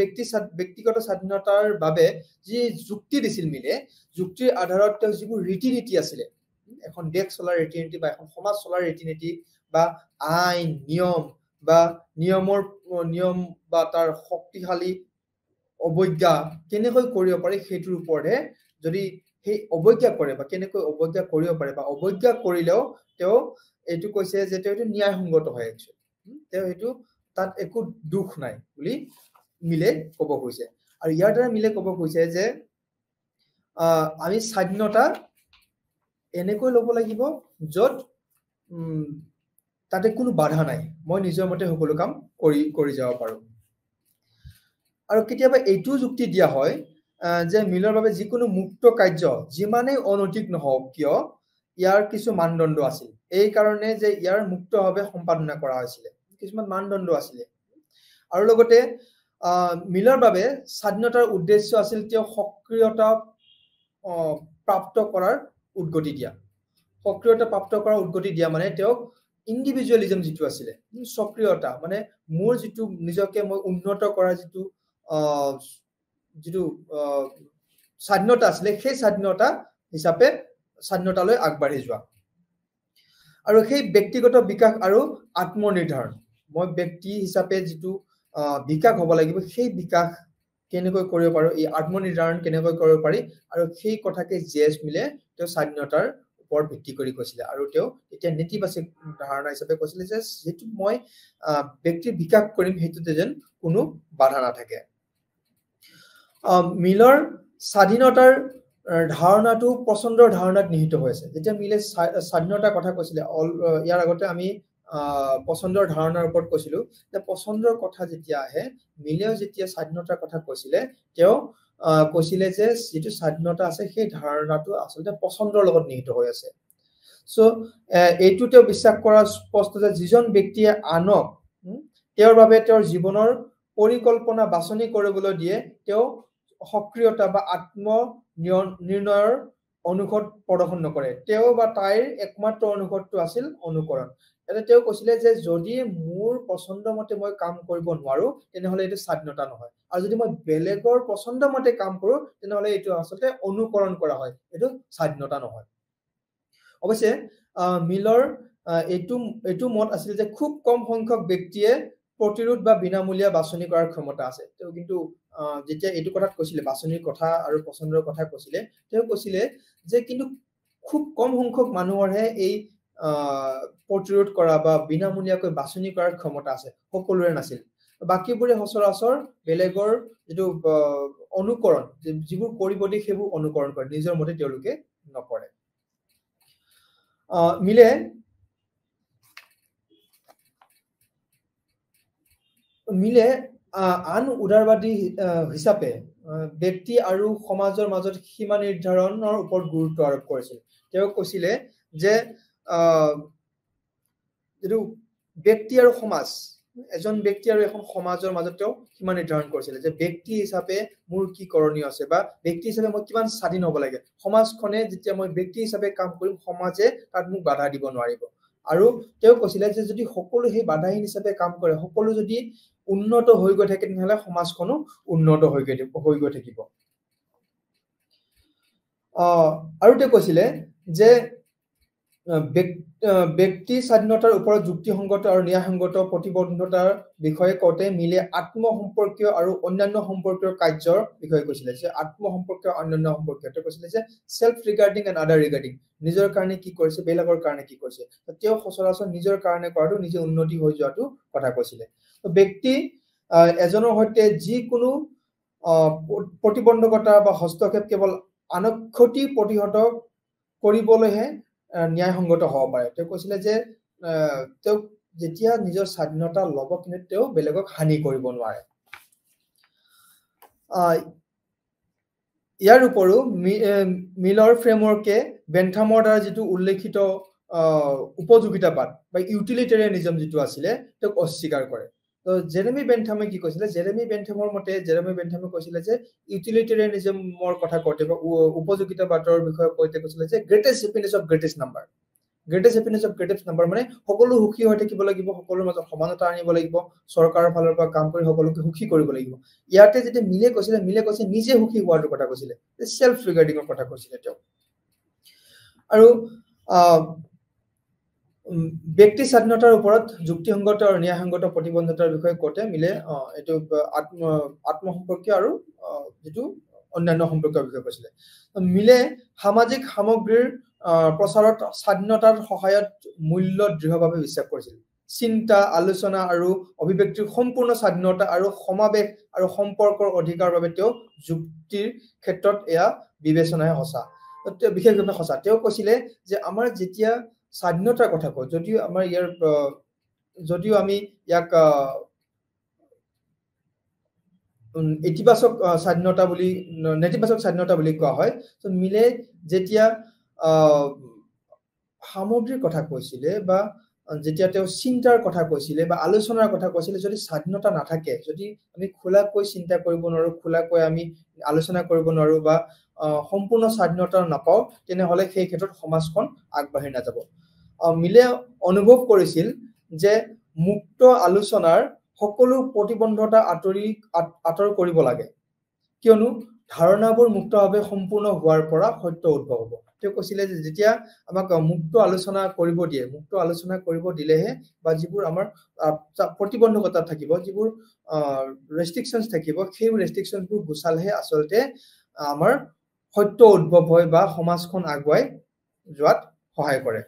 ব্যক্তিগত স্বাধীনতাৰ বাবে যি যুক্তি দিছিল মিলে যুক্তিৰ আধাৰত তেওঁ যিবোৰ ৰীতি-নীতি আছিলে এখন দেশ চলাৰ ৰীতি-নীতি বা এখন সমাজ চলাৰ ৰীতি-নীতি বা আইন নিয়ম বা তাৰ শক্তিশালী অৱজ্ঞা কেনেকৈ কৰিব পাৰি সেইটোৰ ওপৰতহে যদি সেই অৱজ্ঞা কৰে বা কেনেকৈ অৱজ্ঞা কৰিব পাৰে বা অৱজ্ঞা কৰিলেও তেওঁ এইটো কৈছে যে তেওঁ এইটো ন্যায়সংগত হয় তেওঁ এইটো তাত একো দুখ নাই বুলি মিলে ক'ব খুজিছে আৰু ইয়াৰ দ্বাৰা মিলে ক'ব খুজিছে যে আমি স্বাধীনতা এনেকৈ ল'ব লাগিব য'ত তাতে কোনো বাধা নাই মই নিজৰ মতে সকলো কাম কৰি যাব পাৰো আৰু কেতিয়াবা এইটো যুক্তি দিয়া হয় যে মিলৰ বাবে যিকোনো মুক্ত কাৰ্য যিমানেই অনৈতিক নহওক কিয় ইয়াৰ কিছু মানদণ্ড আছিল এই কাৰণে যে ইয়াৰ মুক্তভাৱে সম্পাদনা কৰা হৈছিলে কিছুমান মানদণ্ড আছিলে আৰু লগতে মিলৰ বাবে স্বাধীনতাৰ উদ্দেশ্য আছিল তেওঁ সক্ৰিয়তা প্ৰাপ্ত কৰাৰ উদ্গতি দিয়া মানে তেওঁক ইণ্ডিভিজুৱেলিজম যিটো আছিলে সক্ৰিয়তা মানে মোৰ যিটো নিজকে মই উন্নত কৰা যিটো স্বাধীনতা আছিলে সেই স্বাধীনতা হিচাপে স্বাধীনতালৈ আগবাঢ়ি যোৱা আৰু সেই ব্যক্তিগত বিকাশ আৰু আত্মনিৰ্ধাৰণ মই ব্যক্তি হিচাপে যিটো বিকাশ হ'ব লাগিব সেই বিকাশ কেনেকৈ কৰিব পাৰো এই আত্মনিৰ্ধাৰণ কেনেকৈ কৰিব পাৰি আৰু সেই কথাকে জেএছ মিলে তেওঁ স্বাধীনতাৰ ওপৰত ভিত্তি কৰি কৈছিলে আৰু তেওঁ এতিয়া নেতিবাচক ধাৰণা হিচাপে কৈছিলে যে যেটো মই ব্যক্তিৰ বিকাশ কৰিম সেইটোতে যেন কোনো বাধা নাথাকে মিলৰ স্বাধীনতাৰ ধাৰণাটো পছন্দৰ ধাৰণাত নিহিত হৈ আছে যেতিয়া মিলে স্বাধীনতাৰ কথা কৈছিলে ইয়াৰ আগতে আমি পছন্দৰ ধাৰণাৰ ওপৰত কৈছিলো যে পছন্দৰ কথা যেতিয়া আহে মিলেও যেতিয়া স্বাধীনতাৰ কথা কৈছিলে তেওঁ কৈছিলে যে যিটো স্বাধীনতা আছে সেই ধাৰণাটো আচলতে পছন্দৰ লগত নিহিত হৈ আছে সো এইটো তেওঁ বিশ্বাস কৰা স্পষ্ট যে যিজন ব্যক্তিয়ে আনক তেওঁৰ বাবে তেওঁৰ জীৱনৰ পৰিকল্পনা বাছনি কৰিবলৈ দিয়ে তেওঁ সক্ৰিয়তা বা আত্ম নিৰ্ণয়ৰ অনুভৱ প্ৰদৰ্শন নকৰে তেওঁ বা তাইৰ একমাত্ৰ অনুভৱটো আছিল অনুকৰণ এটা তেওঁ কৈছিলে যে যদি মোৰ পছন্দ মতে মই কাম কৰিব নোৱাৰো তেনেহলে এইটো স্বাধীনতা নহয় আৰু যদি মই বেলেগৰ পছন্দ মতে কাম কৰো তেনেহলে এইটো আচলতে অনুকৰণ কৰা হয় এইটো স্বাধীনতা নহয় অৱশ্যে মিলৰ এইটো মত আছিল যে খুব কম সংখ্যক ব্যক্তিয়ে প্ৰতিৰোধ বা বিনামূলীয়া বাছনি কৰাৰ ক্ষমতা আছে তেওঁ কিন্তু যেতিয়া এইটো কথাত কৈছিলে বাছনিৰ কথা আৰু পছন্দৰ কথা কৈছিলে তেওঁ কৈছিলে যে কিন্তু খুব কম সংখ্যক মানুহৰহে এই প্ৰতিৰোধ কৰা বা বিনামূলীয়াকৈ বাছনি কৰাৰ ক্ষমতা আছে সকলোৰে নাছিল বাকিবোৰে সচৰাচৰ বেলেগৰ যেটো অনুকৰণ যিবোৰ কৰিব দিয়ে সেইবোৰ অনুকৰণ কৰে নিজৰ মতে তেওঁলোকে নকৰে মিলে আন উদাৰবাদী হিচাপে ব্যক্তি আৰু সমাজৰ মাজত সীমা নিৰ্ধাৰণৰ ওপৰত গুৰুত্ব আৰোপ কৰিছিল তেওঁ কৈছিলে যে যেটো ব্যক্তি আৰু সমাজ এজন ব্যক্তি আৰু এখন সমাজৰ মাজত তেওঁ সীমা নিৰ্ধাৰণ কৰিছিল যে ব্যক্তি হিচাপে মোৰ কি কৰণীয় আছে বা ব্যক্তি হিচাপে মই কিমান স্বাধীন হ'ব লাগে সমাজখনে যেতিয়া মই ব্যক্তি হিচাপে কাম কৰিম সমাজে তাত মোক বাধা দিব নোৱাৰিব আৰু তেওঁ কৈছিলে যে যদি সকলো সেই বাধাহীন হিচাপে কাম কৰে সকলো যদি উন্নত হৈ গৈ থাকে তেনেহলে সমাজখনো উন্নত হৈ গৈ থাকিব আৰু তেওঁ কৈছিলে যে ব্যক্তি স্বাধীনতাৰ ওপৰত যুক্তিসংগত আৰু ন্যায়সংগত প্ৰতিবদ্ধতাৰ বিষয়ে কওঁতে মিলে আত্মসম্পৰ্কীয় আৰু অন্যান্য সম্পৰ্কীয় কাৰ্যৰ বিষয়ে কৈছিলে যে আত্মসম্পৰ্কীয় অন্যান্য সম্পৰ্কীয় তেওঁ কৈছিলে যে self regarding and other regarding নিজৰ কাৰণে কি কৰিছে বেলেগৰ কাৰণে কি কৰিছে তেওঁ সচৰাচৰ নিজৰ কাৰণে কৰাটো নিজে উন্নতি হৈ যোৱাটো কথা কৈছিলে ব্যক্তি এজনৰ সৈতে যিকোনো প্ৰতিবন্ধকতা বা হস্তক্ষেপ কেৱল আনক ক্ষতি প্ৰতিহত কৰিবলৈহে ন্যায়সংগত হ'ব পাৰে তেওঁ কৈছিলে যে তেওঁ যেতিয়া নিজৰ স্বাধীনতা ল'ব কিন্তু তেওঁ বেলেগক হানি কৰিব নোৱাৰে ইয়াৰ উপৰিও মিলৰ ফ্ৰেমৱৰ্কে বেন্থামৰ দ্বাৰা যিটো উল্লেখিত উপযোগিতাবাদ বা ইউটিলিটেৰিয়ানিজম যিটো আছিলে তেওঁক অস্বীকাৰ কৰে তো জেৰেমি বেন্থামে কি কৈছিলে জেৰেমি বেন্থামৰ মতে জেৰেমি বেন্থামে কৈছিলে যে ইউটিলিটেৰিয়ানিজমৰ কথা কওঁতে বা উপযোগিতাবাদৰ বিষয়ে কওঁতে কৈছিলে যে greatest happiness of greatest number greatest happiness of greatest number মানে সকলো সুখী হৈ থাকিব লাগিব সকলোৰ মাজত সমানতা আনিব লাগিব চৰকাৰৰ ফালৰ পৰা কাম কৰি সকলোকে সুখী কৰিব লাগিব ইয়াতে যেতিয়া মিলে কৈছিলে নিজে সুখী হোৱাৰ কথা কৈছিলে সেলফ ৰিগাৰ্ডিংৰ কথা কৈছিলে তেওঁ আৰু ব্যক্তি স্বাধীনতাৰ ওপৰত যুক্তিসংগত আৰু ন্যায়সংগত প্ৰতিবন্ধতাৰ বিষয়ে কওঁতে মিলে এইটো আত্মসম্পৰ্কীয় আৰু যেটো অন্যান্য সম্পৰ্কীয় বিষয়ে কৈছিলে মিলে সামাজিক সামগ্ৰীৰ প্ৰচাৰত স্বাধীনতাৰ সহায়ত মূল্য দৃঢ়ভাৱে বিশ্বাস কৰিছিল চিন্তা আলোচনা আৰু অভিব্যক্তিৰ সম্পূৰ্ণ স্বাধীনতা আৰু সমাবেশ আৰু সম্পৰ্কৰ অধিকাৰৰ বাবে তেওঁ যুক্তিৰ ক্ষেত্ৰত এয়া বিবেচনাহে সঁচা বিশেষভাৱে সঁচা তেওঁ কৈছিলে যে আমাৰ যেতিয়া স্বাধীনতাৰ কথা কওঁ যদিও আমাৰ ইয়াৰ যদিও আমি ইয়াক ইতিবাচক স্বাধীনতা বুলি নেতিবাচক স্বাধীনতা বুলি কোৱা হয় তো মিলে যেতিয়া সামগ্ৰীৰ কথা কৈছিলে বা যেতিয়া তেওঁ চিন্তাৰ কথা কৈছিলে বা আলোচনাৰ কথা কৈছিলে যদি স্বাধীনতা নাথাকে যদি আমি খোলাকৈ চিন্তা কৰিব নোৱাৰো খোলাকৈ আমি আলোচনা কৰিব নোৱাৰো বা সম্পূৰ্ণ স্বাধীনতা নাপাও তেনেহলে সেই ক্ষেত্ৰত সমাজখন আগবাঢ়ি নাযাব মিলে অনুভৱ কৰিছিল যে মুক্ত আলোচনাৰ সকলো প্ৰতিবন্ধতা আঁতৰ কৰিব লাগে কিয়নো ধাৰণাবোৰ মুক্তভাৱে সম্পূৰ্ণ হোৱাৰ পৰা সত্য উদ্ভৱ হ'ব তেওঁ কৈছিলে যে যেতিয়া আমাক মুক্ত আলোচনা কৰিব দিয়ে মুক্ত আলোচনা কৰিব দিলেহে বা যিবোৰ আমাৰ প্ৰতিবন্ধকতা থাকিব যিবোৰ ৰেষ্ট্ৰিকশনছ থাকিব সেই ৰেষ্ট্ৰিকশনবোৰ গুচালহে আচলতে আমাৰ সত্য উদ্ভৱ হয় বা সমাজখন আগুৱাই যোৱাত সহায় কৰে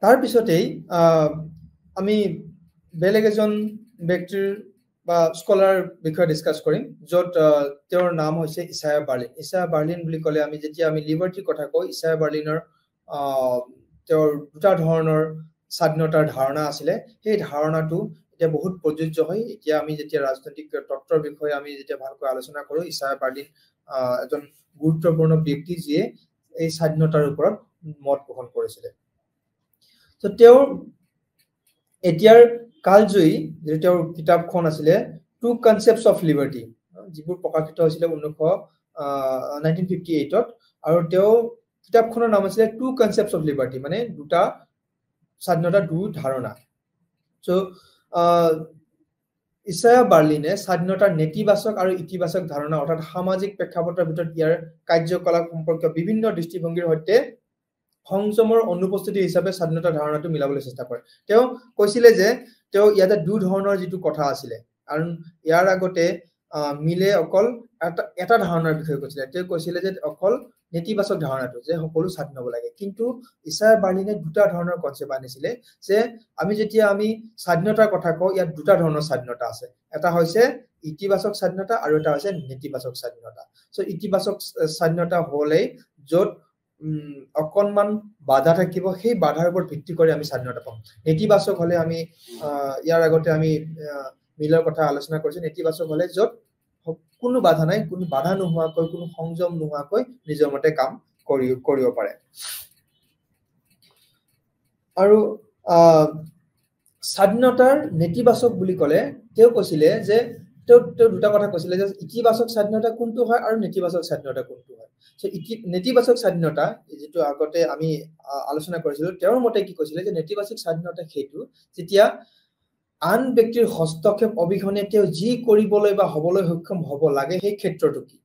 তাৰ পিছতেই আমি বেলেগ এজন ব্যক্তিৰ বা স্কলাৰ বিষয়ে ডিসকাস কৰিম য'ত তেওঁৰ নাম হৈছে ইছায়া বাৰ্লিন বুলি ক'লে আমি যেতিয়া আমি লিবাৰ্টিৰ কথা কওঁ ইছায়া বাৰ্লিনৰ তেওঁৰ দুটা ধৰণৰ স্বাধীনতাৰ ধাৰণা আছিলে সেই ধাৰণাটো এতিয়া বহুত প্ৰযোজ্য হয় এতিয়া আমি যেতিয়া ৰাজনৈতিক তত্ত্বৰ বিষয়ে আমি যেতিয়া ভালকৈ আলোচনা কৰো ইছায়া বাৰ্লিন এজন গুৰুত্বপূৰ্ণ ব্যক্তি যিয়ে এই স্বাধীনতাৰ ওপৰত মত পোষণ কৰিছিলে তো তেওঁৰ এতিয়াৰ কালজয়ী যে তেওঁৰ কিতাপখন আছিলে টু কনসেপ্টছ অফ লিবাৰ্টি যিবোৰ প্ৰকাশিত হৈছিলে 1958ত আৰু তেওঁ কিতাপখনৰ নাম আছিলে টু কনসেপ্টছ অফ লিবাৰ্টি মানে দুটা স্বাধীনতা দুই ধাৰণা সো ইছায়া বাৰ্লিনে স্বাধীনতাৰ নেতিবাচক আৰু ইতিবাচক ধাৰণা অৰ্থাৎ সামাজিক প্ৰেক্ষাপটৰ ভিতৰত ইয়াৰ কাৰ্যকলাপ সম্পৰ্কীয় বিভিন্ন দৃষ্টিভংগীৰ সৈতে সংযমৰ অনুপস্থিতি হিচাপে স্বাধীনতাৰ ধাৰণাটো মিলাবলৈ চেষ্টা কৰে তেওঁ কৈছিলে যে তেওঁ ইয়াতে দুই ধৰণৰ যেটো কথা আছিলে আৰু ইয়াৰ আগতে মিলে অকল এটা ধাৰণাৰ বিষয়ে কৈছিলে তেওঁ কৈছিলে যে অকল নেতিবাচক ধাৰণাটো যে সকলো স্বাধীন হ'ব লাগে কিন্তু ইছায়া বাৰ্লিনে দুটা ধৰণৰ কনসেপ্ট আনিছিলে যে আমি যেতিয়া আমি স্বাধীনতাৰ কথা কওঁ ইয়াত দুটা ধৰণৰ স্বাধীনতা আছে এটা হৈছে ইতিবাচক স্বাধীনতা আৰু এটা হৈছে নেতিবাচক স্বাধীনতা সো ইতিবাচক স্বাধীনতা হ'লে য'ত অকনমান বাধা থাকিব সেই বাধাৰ ওপৰত ভিত্তি কৰি আমি স্বাধীনতা পাম নেতিবাচক হলে আমি ইয়াৰ আগতে আমি মিলৰ কথা আলোচনা কৰিছো নেতিবাচক হলে য'ত কোনো বাধা নাই কোনো বাধা নোহোৱাকৈ কোনো সংযম নোহোৱাকৈ নিজৰ মতে কাম কৰিব পাৰে আৰু স্বাধীনতাৰ নেতিবাচক বুলি ক'লে তেওঁ কৈছিলে যে তেওঁ দুটা কথা কৈছিলে যে ইতিবাচক স্বাধীনতা কোনটো হয় আৰু নেতিবাচক স্বাধীনতা কোনটো হয় সো নেতিবাচক স্বাধীনতা যেটো আগতে আমি আলোচনা কৰিছিলো তেওঁৰ মতে কি কৈছিলে যে নেতিবাচক স্বাধীনতা সেইটো যেতিয়া আন ব্যক্তিৰ হস্তক্ষেপ অবিহনে তেওঁ যি কৰিবলৈ বা হ'বলৈ সক্ষম হ'ব লাগে সেই ক্ষেত্ৰটো কি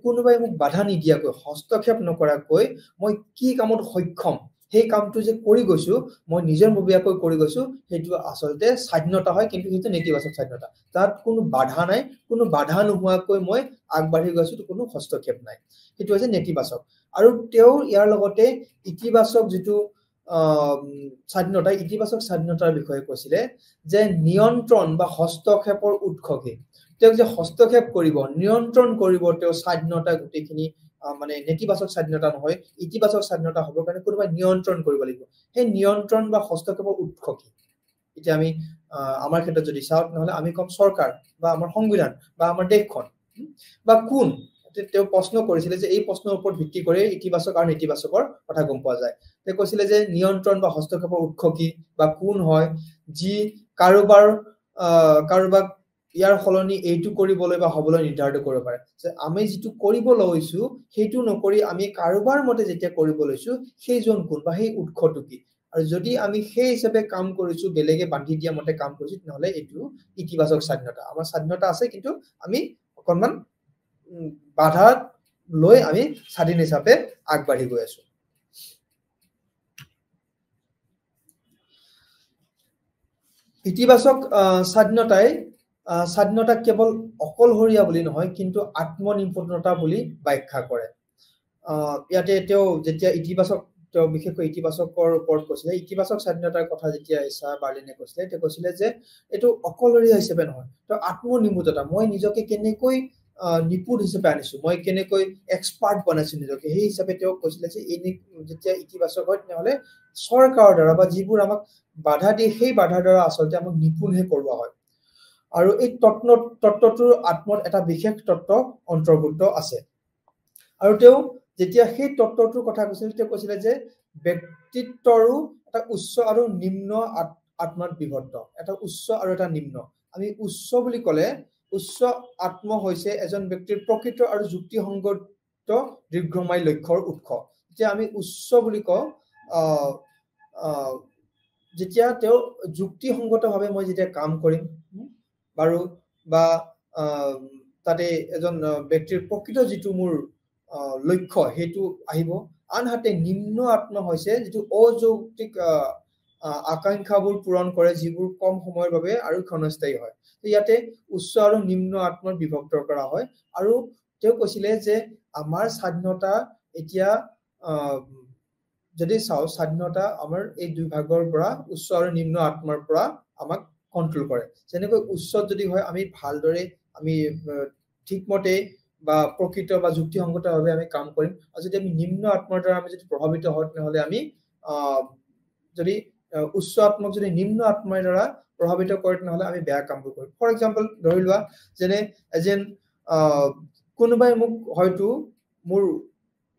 কোনোবাই মোক বাধা নিদিয়াকৈ হস্তক্ষেপ নকৰাকৈ মই কি কামত সক্ষম সেই কামটো যে কৰি গৈছো মই নিজৰ মবিয়াকৈ কৰি গৈছো সেইটো আসলতে স্বাধীনতা হয় কিন্তু সেইটো নেতিবাচক স্বাধীনতা তাত কোনো বাধা নাই কোনো বাধা নোহোৱাকৈ মই আগবাঢ়ি গৈছো কোনো হস্তক্ষেপ নাই সেইটো হৈছে নেতিবাচক আৰু তেওঁ ইয়াৰ লগতে ইতিবাচক যেটো স্বাধীনতা ইতিবাচক স্বাধীনতাৰ বিষয়ে কৈছিলে যে নিয়ন্ত্ৰণ বা হস্তক্ষেপৰ উৎস কি তেওঁ যে হস্তক্ষেপ কৰিব নিয়ন্ত্ৰণ কৰিব তেওঁ স্বাধীনতা গুটেখিনি মানে নেতিবাচক স্বাধীনতা নহয় ইতিবাচক স্বাধীনতা হ'ব কাৰণে কোনোবাই নিয়ন্ত্ৰণ কৰিব লাগিব সেই নিয়ন্ত্ৰণ বা হস্তক্ষেপৰ উৎস কি এতিয়া আমি আমাৰ ক্ষেত্ৰত যদি চাও নহলে আমি কম চৰকাৰ বা আমাৰ সংবিধান বা আমাৰ দেশখন বা কোন তেওঁ প্ৰশ্ন কৰিছিলে যে এই প্ৰশ্নৰ ওপৰত ভিত্তি কৰি ইতিবাচক আৰু নেতিবাচকৰ কথা গম পোৱা যায় তেওঁ কৈছিলে যে নিয়ন্ত্ৰণ বা হস্তক্ষেপৰ উৎস কি বা কোন হয় যি কাৰোবাৰ ইয়াৰ ফলনি এইটো কৰিবলৈ বা হ'বলৈ নিৰ্ধাৰিত কৰিব পাৰে যে আমি যেটো কৰিব লৈছো সেইটো নকৰি আমি কাৰোবাৰ মতে যেতিয়া কৰিব লৈছো সেইজন কোন বা সেই উৎসটো কি আৰু যদি আমি সেই হিচাপে কাম কৰিছো বেলেগে বান্ধি দিয়া মতে কাম কৰিছো নহলে এইটো ইতিবাচক স্বাধীনতা আমাৰ স্বাধীনতা আছে কিন্তু আমি অকনমান বাধা লৈ আমি স্বাধীন হিচাপে আগবাঢ়ি গৈ আছো ইতিবাচক স্বাধীনতা কেৱল অকলহৰীয়া বুলি নহয় কিন্তু আত্মনিৰ্ভৰতা বুলি ব্যাখ্যা কৰে ইয়াতে তেওঁ যেতিয়া ইতিবাচক তেওঁ বিশেষকৈ ইতিবাচকৰ ওপৰত কৈছিলে ইতিবাচক স্বাধীনতাৰ কথা যেতিয়া ইছা বাৰ্লিনে কৈছিলে তেওঁ কৈছিলে যে এটো অকলহৰীয়া হিচাপে নহয় তো আত্মনিৰ্ভৰতা মই নিজকে কেনেকৈ নিপুণ হিচাপে আনিছো মই কেনেকৈ এক্সপাৰ্ট বনাইছো নিজকে সেই হিচাপে তেওঁ কৈছিলে যে এই যেতিয়া ইতিবাচক হয় নহলে চৰকাৰৰ দ্বাৰা বা যিবোৰ আমাক বাধা দিয়ে সেই বাধাৰ দ্বাৰা আসলতে আমাক নিপুণহে কৰোৱা হয় আৰু এই তত্ত্বটোৰ আত্মত এটা বিশেষ তত্ত্ব অন্তৰ্ভুক্ত আছে আৰু তেওঁ যেতিয়া সেই তত্ত্বটোৰ কথা কৈছিল তেওঁ কৈছিলে যে ব্যক্তিত্বৰো এটা উচ্চ আৰু নিম্ন আত্মাত বিভক্ত এটা উচ্চ আৰু এটা নিম্ন আমি উচ্চ বুলি ক'লে উচ্চ আত্ম হৈছে এজন ব্যক্তিৰ প্ৰকৃত আৰু যুক্তিসংগত দীৰ্ঘম্যায়ী লক্ষ্যৰ উৎস যে আমি উচ্চ বুলি কওঁ যেতিয়া তেওঁ যুক্তিসংগতভাৱে মই যেতিয়া কাম কৰিম বাৰু বা তাতে এজন ব্যক্তিৰ প্ৰকৃত যেটো মোৰ লক্ষ্য হেতু আহিব আনহাতে নিম্ন আত্মা হৈছে যেটো অযৌক্তিক আকাংক্ষাবোৰ পূৰণ কৰে যিবোৰ কম সময়ৰ বাবে আৰু ক্ষণস্থায়ী হয় ইয়াতে উচ্চ আৰু নিম্ন আত্মাৰ বিভক্ত কৰা হয় আৰু তেওঁ কৈছিলে যে আমাৰ স্বাধীনতা এতিয়া যদি চাও স্বাধীনতা আমাৰ এই দুই ভাগৰ পৰা উচ্চ আৰু নিম্ন আত্মাৰ পৰা আমাক কন্ট্ৰোল কৰে যেনেকৈ উচ্চ যদি হয় আমি ভালদৰে আমি ঠিকমতে বা প্ৰকৃত বা যুক্তিসংগতভাৱে আমি কাম কৰিম আৰু যদি আমি নিম্ন আত্মাৰ দ্বাৰা আমি যদি প্ৰভাৱিত হওঁ নহলে আমি যদি উচ্চ আত্মাক যদি নিম্ন আত্মাৰ দ্বাৰা প্ৰভাৱিত কৰে নহলে আমি বেয়া কামবোৰ কৰিম ফৰ এক্সাম্পল ধৰি লোৱা যেনে এজন কোনোবাই মোক হয়তো মোৰ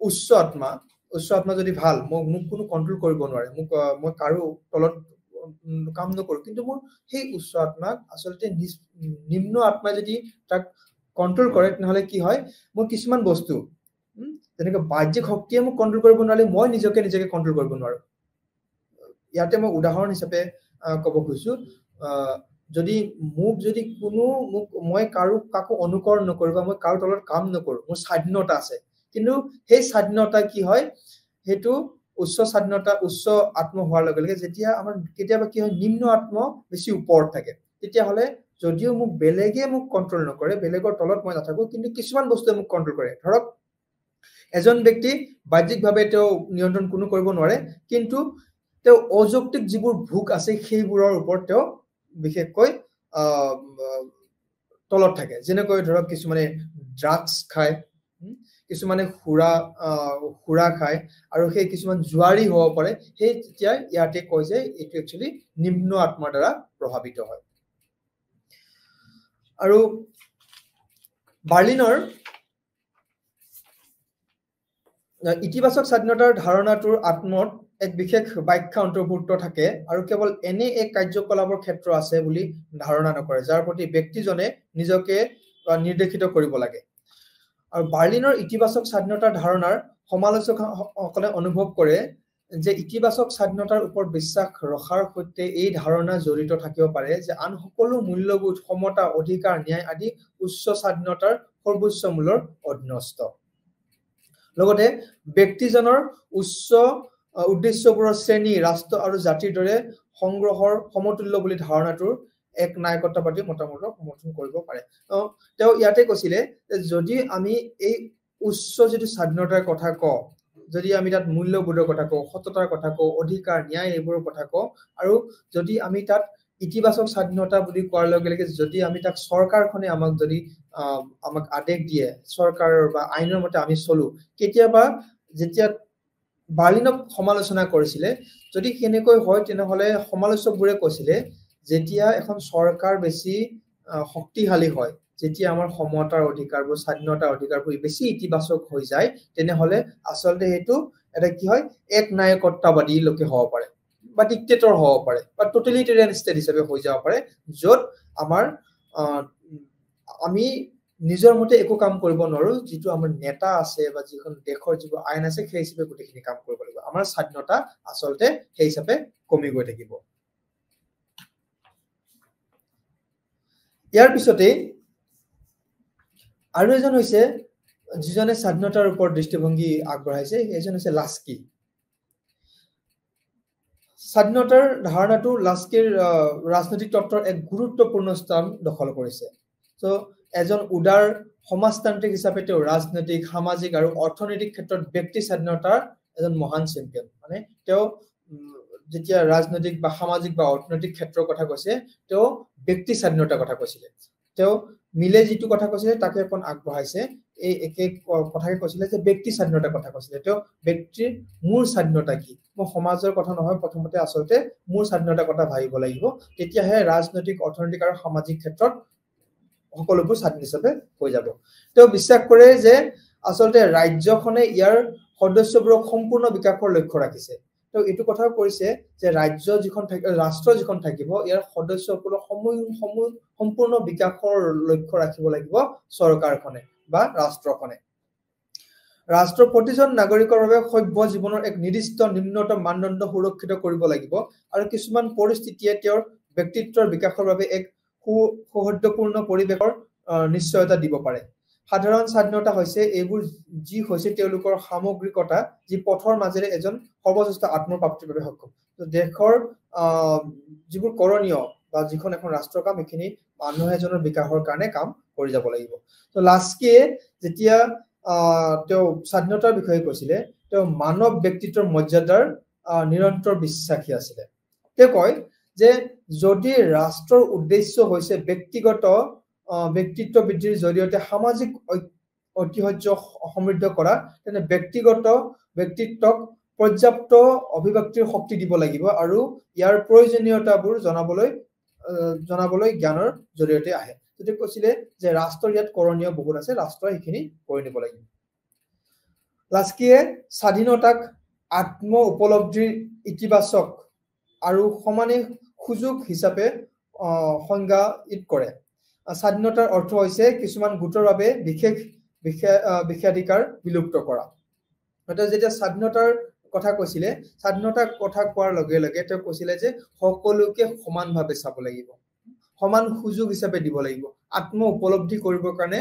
উচ্চ আত্মা যদি ভাল মোক কোনো কন্ট্ৰোল কৰিব নোৱাৰে মোক মই কাৰো তলত কাম নকৰো কিন্তু মোৰ সেই উচ্চ আত্মাক আসলতে নিম্ন আত্মাই যদি তাক কন্ট্ৰোল কৰে নহলে কি হয় মোৰ কিছুমান বস্তু যেনেকৈ বাহ্যিক শক্তিয়ে মোক কন্ট্ৰোল কৰিব নোৱাৰে মই নিজকে কন্ট্ৰোল কৰিব নোৱাৰো ইয়াতে মই উদাহৰণ হিচাপে ক'ব খুজিছো যদি কোনো মই কাকো অনুকৰণ নকৰো বা মই কাৰো তলত কাম নকৰো মোৰ স্বাধীনতা আছে কিন্তু সেই স্বাধীনতা কি হয় হেতু উচ্চ স্বাধীনতা উচ্চ আত্ম হোৱাৰ লগে লগে যেতিয়া আমাৰ কেতিয়াবা কি হয় নিম্ন আত্ম বেছি ওপৰত থাকে তেতিয়া হলে যদিও মোক বেলেগে মোক কন্ট্ৰোল নকৰে বেলেগৰ তলত মই নাথাকো কিন্তু কিছুমান বস্তুৱে মোক কন্ট্ৰোল কৰে ধৰক এজন ব্যক্তি বাহ্যিকভাৱে তেওঁ নিয়ন্ত্ৰণ কোনো কৰিব নোৱাৰে কিন্তু তেওঁ অযৌক্তিক যিবোৰ ভোগ আছে সেইবোৰৰ ওপৰত তেওঁ বিশেষকৈ তলত থাকে যেনেকৈ ধৰক কিছুমানে ড্ৰাগছ খায় কিছুমানে খুৰা খায় আৰু সেই কিছুমান জুৱাৰী হ'ব পাৰে সেই তেতিয়া ইয়াতে কয় যে এইটো একচুয়ালি নিম্ন আত্মাৰ দ্বাৰা প্ৰভাৱিত হয় আৰু বাৰ্লিনৰ ইতিবাচক স্বাধীনতাৰ ধাৰণাটোৰ আত্মত এক বিশেষ ব্যাখ্যা অন্তৰ্ভুক্ত থাকে আৰু কেৱল এনে এক কাৰ্যকলাপৰ ক্ষেত্ৰ আছে বুলি ধাৰণা নকৰে যাৰ প্ৰতি ব্যক্তিজনে নিজকে নিৰ্দেশিত কৰিব লাগে আৰু বাৰ্লিনৰ ইতিবাচক স্বাধীনতাৰ ধাৰণাৰ সমালোচকসকলে অনুভৱ কৰে যে ইতিবাচক স্বাধীনতাৰ ওপৰত বিশ্বাস ৰখাৰ সৈতে এই ধাৰণা জড়িত থাকিব পাৰে যে আন সকলো মূল্যবোধ সমতা অধিকাৰ ন্যায় আদি উচ্চ স্বাধীনতাৰ সৰ্বোচ্চ মূলৰ অধীনস্থ লগতে ব্যক্তিজনৰ উচ্চ উদ্দেশ্যবোৰৰ শ্ৰেণী ৰাষ্ট্ৰ আৰু জাতিৰ দৰে সংগ্ৰহৰ সমতুল্য বুলি ধাৰণাটোৰ এক নায়কত্ববাদী মতামতৰ সমৰ্থন কৰিব পাৰে তেওঁ ইয়াতে কৈছিলে যে যদি আমি এই উচ্চ যেটো স্বাধীনতাৰ কথা কওঁ যদি আমি তাত মূল্যবোধৰ কথা কওঁ সততাৰ কথা কওঁ অধিকাৰ ন্যায় এইবোৰৰ কথা কওঁ আৰু যদি আমি তাত ইতিবাচক স্বাধীনতা বুলি কোৱাৰ লগে লগে যদি আমি তাক চৰকাৰখনে আমাক যদি আমাক আদেশ দিয়ে চৰকাৰৰ বা আইনৰ মতে আমি চলো কেতিয়াবা যেতিয়া বাৰ্লিনক সমালোচনা কৰিছিলে যদি কেনেকৈ হয় তেনেহলে সমালোচকবোৰে কৈছিলে যেতিয়া এখন চৰকাৰ বেছি শক্তিশালী হয় যেতিয়া আমাৰ সমতাৰ অধিকাৰবোৰ স্বাধীনতাৰ অধিকাৰবোৰ বেছি ইতিবাচক হৈ যায় তেনেহলে আসলতে হেতু এটা কি হয় এক নায়কত্ববাদী লোকে হ'ব পাৰে বা ডিক্টেটৰ হ'ব পাৰে বা টোটালিটেৰিয়ান ষ্টেট হিচাপে হৈ যাব পাৰে য'ত আমাৰ আমি নিজৰ মতে একো কাম কৰিব নোৱাৰো যেটো আমাৰ নেতা আছে বা যিখন দেশৰ যিবোৰ আইন আছে সেই হিচাপে গোটেইখিনি কাম কৰিব লাগিব আমাৰ স্বাধীনতা আসলতে সেই হিচাপে কমি গৈ থাকিব ইয়াৰ পিছতে আৰু এজন হৈছে যিজনে স্বাধীনতাৰ ওপৰত দৃষ্টিভংগী আগবঢ়াইছে এজন হৈছে লাস্কি স্বাধীনতাৰ ধাৰণাটো লাস্কিৰ ৰাজনৈতিক তত্ত্বৰ এক গুৰুত্বপূৰ্ণ স্থান দখল কৰিছে সো এজন উদাৰ সমাজতান্ত্ৰিক হিচাপে তেওঁ ৰাজনৈতিক সামাজিক আৰু অৰ্থনৈতিক ক্ষেত্ৰত ব্যক্তি স্বাধীনতাৰ এজন মহান চেম্পিয়ন মানে তেওঁ যেতিয়া ৰাজনৈতিক বা সামাজিক বা অৰ্থনৈতিক ক্ষেত্ৰৰ কথা কৈছে তেওঁ ব্যক্তি স্বাধীনতাৰ কথা কৈছিলে তেওঁ মিলে যেটো কথা কৈছিলে তাকে কোন আগবঢ়াইছে এই একে কথাকে কৈছিলে যে ব্যক্তি স্বাধীনতাৰ কথা কৈছিলে তেওঁ ব্যক্তিৰ মূল স্বাধীনতা কি মই সমাজৰ কথা নহয় প্ৰথমতে আসলতে মূল স্বাধীনতাৰ কথা ভাবিব লাগিব তেতিয়াহে ৰাজনৈতিক অৰ্থনৈতিক আৰু সামাজিক ক্ষেত্ৰত সকলোবোৰ স্বাধীন হিচাপে হৈ যাব তেওঁ বিশ্বাস কৰে যে আসলতে ৰাজ্যখনে ইয়াৰ সদস্যবোৰক সম্পূৰ্ণ বিকাশৰ লক্ষ্য ৰাখিছে তো এটো কথা কৈছে যে ৰাজ্য যিখন ৰাষ্ট্ৰ যিখন থাকিব ইয়াৰ সদস্যসকলৰ সম্পূৰ্ণ বিকাশৰ লক্ষ্য ৰাখিব লাগিব চৰকাৰখনে বা ৰাষ্ট্ৰখনে ৰাষ্ট্ৰ প্ৰতিজন নাগৰিকৰ বাবে সভ্য জীৱনৰ এক নিৰ্দিষ্ট নিম্নতম মানদণ্ড সুৰক্ষিত কৰিব লাগিব আৰু কিছুমান পৰিস্থিতিয়ে তেওঁৰ ব্যক্তিত্বৰ বিকাশৰ বাবে এক সৌহাৰ্দ্যপূৰ্ণ পৰিৱেশৰ নিশ্চয়তা দিব পাৰে সাধাৰণ স্বাধীনতা হৈছে এইবোৰ যি হৈছে তেওঁলোকৰ সামগ্ৰিকতা যি পথৰ মাজেৰে এজন সৰ্বশ্ৰেষ্ঠ আত্মপ্ৰাপ্তিৰ বাবে সক্ষম তো দেশৰ যিবোৰ কৰণীয় বা যিখন এখন ৰাষ্ট্ৰৰ কাম এখিনি মানুহ এজনৰ বিকাশৰ কাৰণে কাম কৰি যাব লাগিব তো লাস্কিয়ে যেতিয়া তেওঁ স্বাধীনতাৰ বিষয়ে কৈছিলে তেওঁ মানৱ ব্যক্তিত্বৰ মৰ্যাদাৰ নিৰন্তৰ বিশ্বাসী আছিল তেওঁ কয় যে যদি ৰাষ্ট্ৰৰ উদ্দেশ্য হৈছে ব্যক্তিগত ব্যক্তিত্ব বৃদ্ধিৰ জৰিয়তে সামাজিক ঐতিহ্য সমৃদ্ধ কৰা তেনে ব্যক্তিত্বক পৰ্যাপ্ত অভিব্যক্তিৰ শক্তি দিব লাগিব আৰু ইয়াৰ প্ৰয়োজনীয়তাবোৰ জনাবলৈ জ্ঞানৰ জৰিয়তে আহে তেতিয়া কৈছিলে যে ৰাষ্ট্ৰৰ ইয়াত কৰণীয় বহুত আছে ৰাষ্ট্ৰই এখিনি কৰি নিব লাগিব লাস্কিয়ে স্বাধীনতাক আত্ম উপলব্ধিৰ ইতিবাচক আৰু সমানে সুযোগ হিচাপে সংজ্ঞায়িত কৰে স্বাধীনতাৰ অৰ্থ হৈছে কিছুমান গোটৰ বাবে বিশেষাধিকাৰ বিলুপ্ত কৰা এটা যেতিয়া স্বাধীনতাৰ কথা কৈছিলে স্বাধীনতাৰ কথা কোৱাৰ লগে লগে তেওঁ কৈছিলে যে সকলোকে সমানভাৱে চাব লাগিব সমান সুযোগ হিচাপে দিব লাগিব আত্ম উপলব্ধি কৰিবৰ কাৰণে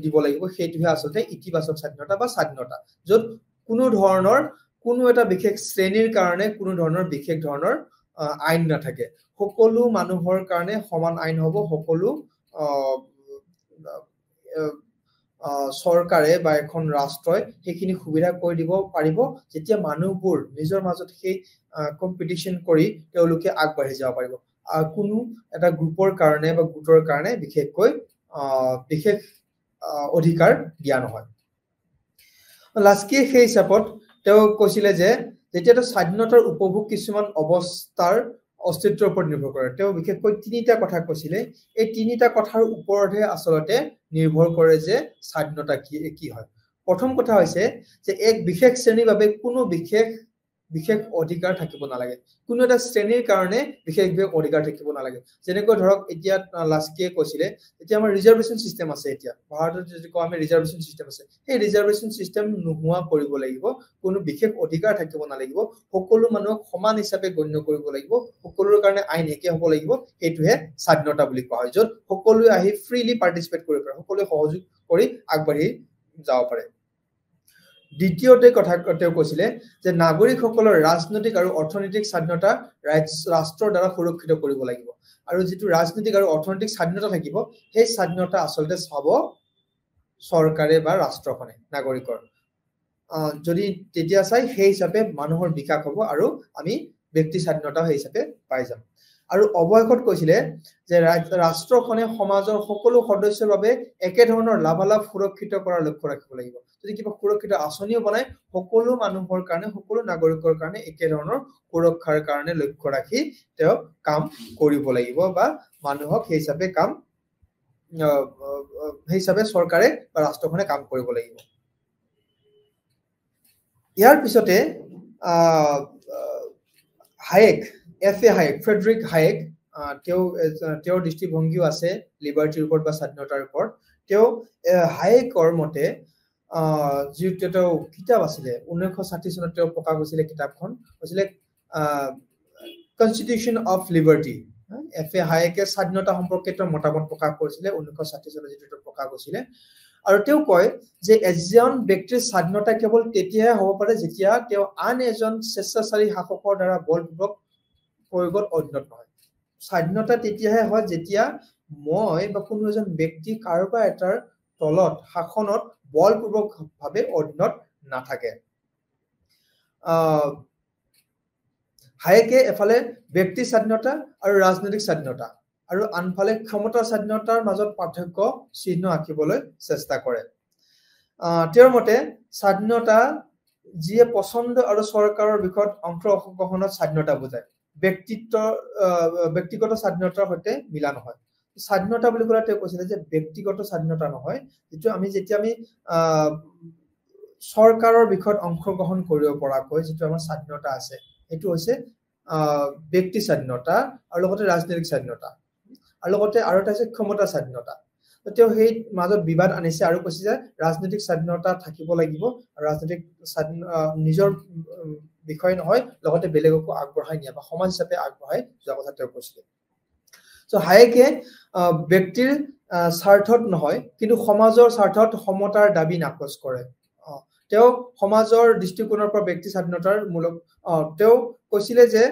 দিব লাগিব সেইটোহে আসলতে ইতিবাচক স্বাধীনতা বা স্বাধীনতা য'ত কোনো এটা বিশেষ শ্ৰেণীৰ কাৰণে কোনো ধৰণৰ বিশেষ ধৰণৰ আইন নাথাকে সকলো মানুহৰ কাৰণে সমান আইন হ'ব সকলো চৰকাৰে বা এখন ৰাষ্ট্ৰই সেইখিনি সুবিধা কৰি দিব পাৰিব যেতিয়া মানুহবোৰ নিজৰ মাজত সেই কম্পিটিশন কৰি তেওঁলোকে আগবাঢ়ি যাব পাৰিব কোনো এটা গ্ৰুপৰ কাৰণে বা গোটৰ কাৰণে বিশেষ অধিকাৰ দিয়া নহয় লাস্কিয়ে সেই হিচাপত তেওঁ কৈছিলে যে যেতিয়া স্বাধীনতাৰ উপভোগ কিছুমান অৱস্থাৰ অস্তিত্বৰ ওপৰত নিৰ্ভৰ কৰে তেওঁ বিশেষকৈ তিনিটা কথা কৈছিলে এই তিনিটা কথাৰ ওপৰতহে আসলতে নিৰ্ভৰ কৰে যে স্বাধীনতা কি হয় প্ৰথম কথা হৈছে যে এক বিশেষ শ্ৰেণীৰ বাবে কোনো বিশেষ বিশেষ অধিকাৰ থাকিব নালাগে কোনো এটা শ্ৰেণীৰ কাৰণে বিশেষ অধিকাৰ থাকিব নালাগে যেনেকৈ ধৰক এতিয়া লাষ্টকে কৈছিলে এতিয়া আমাৰ ৰিজাৰ্ভেশন সিস্টেম আছে এতিয়া ভাৰতত যদি কওঁ আমি ৰিজাৰ্ভেশন সিস্টেম আছে এই ৰিজাৰ্ভেশন সিস্টেম নোহোৱা কৰিব লাগিব কোনো বিশেষ অধিকাৰ থাকিব নালাগিব সকলো মানুহক সমান হিচাপে গণ্য কৰিব লাগিব সকলোৰ কাৰণে আইন একে হ'ব লাগিব এইটোহে স্বাধীনতা বুলি কোৱা হয় য'ত সকলোৱে আহি ফ্ৰীলি পাৰ্টিসিপেট কৰিব পাৰে সকলোৱে সহযোগ কৰি আগবাঢ়ি যাব পাৰে দ্বিতীয়তে কথা তেওঁ কৈছিলে যে নাগৰিকসকলৰ ৰাজনৈতিক আৰু অৰ্থনৈতিক স্বাধীনতা ৰাষ্ট্ৰৰ দ্বাৰা সুৰক্ষিত কৰিব লাগিব আৰু যেটো ৰাজনৈতিক আৰু অৰ্থনৈতিক স্বাধীনতা থাকিব সেই স্বাধীনতা আসলতে চাব চৰকাৰে বা ৰাষ্ট্ৰখনে নাগৰিকৰ যদি তেতিয়া চাই সেই হিচাপে মানুহৰ বিকাশ হ'ব আৰু আমি ব্যক্তি স্বাধীনতা সেই হিচাপে পাই যাম আৰু অবয়সত কৈছিলে যে ৰাষ্ট্ৰখনে সমাজৰ সকলো সদস্যৰ বাবে একে ধৰণৰ লাভালাভ সুৰক্ষিত কৰাৰ লক্ষ্য ৰাখিব লাগিব যদি কিবা সুৰক্ষিত আঁচনিও বনাই সকলো মানুহৰ কাৰণে সকলো নাগৰিকৰ কাৰণে একে ধৰণৰ সুৰক্ষাৰ কাৰণে লক্ষ্য ৰাখি তেওঁ কাম কৰিব লাগিব বা মানুহক সেই হিচাপে কাম সেই হিচাপে চৰকাৰে বা ৰাষ্ট্ৰখনে কাম কৰিব লাগিব ইয়াৰ পিছতে Hayek FA Hayek Frederick Hayek তেওঁৰ দৃষ্টিভংগীও আছে লিবাৰ্টিৰ ওপৰত বা স্বাধীনতাৰ ওপৰত তেওঁ হায়েকৰ মতে যিটো তেওঁ কিতাপ আছিলে 1960 চনত তেওঁ প্ৰকাশ হৈছিলে কিতাপখন হৈছিলে কনস্টিটিউশন অফ লিবাৰ্টি এফএ হায়েকে স্বাধীনতা সম্পৰ্কিত মতামত প্ৰকাশ কৰিছিলে 1960 চনত যেটো প্ৰকাশ হৈছিলে আৰু তেওঁ কয় যে এজন ব্যক্তিৰ স্বাধীনতা কেৱল তেতিয়াহে হ'ব পাৰে যেতিয়া তেওঁ আন এজন স্বেচ্ছাচাৰী শাসকৰ দ্বাৰা বলপূৰ্বক প্ৰয়োগত অধীনত নহয় স্বাধীনতা তেতিয়াহে হয় যেতিয়া মই বা কোনো এজন ব্যক্তি কাৰোবাৰ এটাৰ তলত শাসনত বলপূৰ্বকভাৱে অধীনত নাথাকে হায়েকে এফালে ব্যক্তি স্বাধীনতা আৰু ৰাজনৈতিক স্বাধীনতা আৰু আনফালে ক্ষমতা স্বাধীনতাৰ মাজত পাৰ্থক্য চিহ্ন আঁকিবলৈ চেষ্টা কৰে তেওঁৰ মতে স্বাধীনতা যিয়ে পছন্দ আৰু চৰকাৰৰ বিষয়ত অংশগ্ৰহণত স্বাধীনতা বুজায় ব্যক্তিগত স্বাধীনতাৰ সৈতে মিলা নহয় স্বাধীনতা বুলি ক'লে তেওঁ কৈছিলে যে ব্যক্তিগত স্বাধীনতা নহয় যেটো আমি যেতিয়া আমি চৰকাৰৰ বিষয়ত অংশগ্ৰহণ কৰিব পৰাকৈ যেটো আমাৰ স্বাধীনতা আছে এটো হৈছে ব্যক্তি স্বাধীনতা আৰু লগতে ৰাজনৈতিক স্বাধীনতা আৰু লগতে আৰু এটা আছে ক্ষমতা স্বাধীনতা তেওঁ সেই মাজত বিবাদ আনিছে আৰু কৈছে যে ৰাজনৈতিক স্বাধীনতা থাকিব লাগিব আৰু ৰাজনৈতিক নিজৰ বিষয় নহয় লগতে বেলেগকো আগবঢ়াই নিয়া বা সমাজ হিচাপে আগবঢ়াই যোৱা কথা তেওঁ কৈছিল সো হায়েকে ব্যক্তিৰ স্বাৰ্থত নহয় কিন্তু সমাজৰ স্বাৰ্থত সমতাৰ দাবী নাকচ কৰে তেওঁ সমাজৰ দৃষ্টিকোণৰ পৰা ব্যক্তি স্বাধীনতাৰ মূলক তেওঁ কৈছিলে যে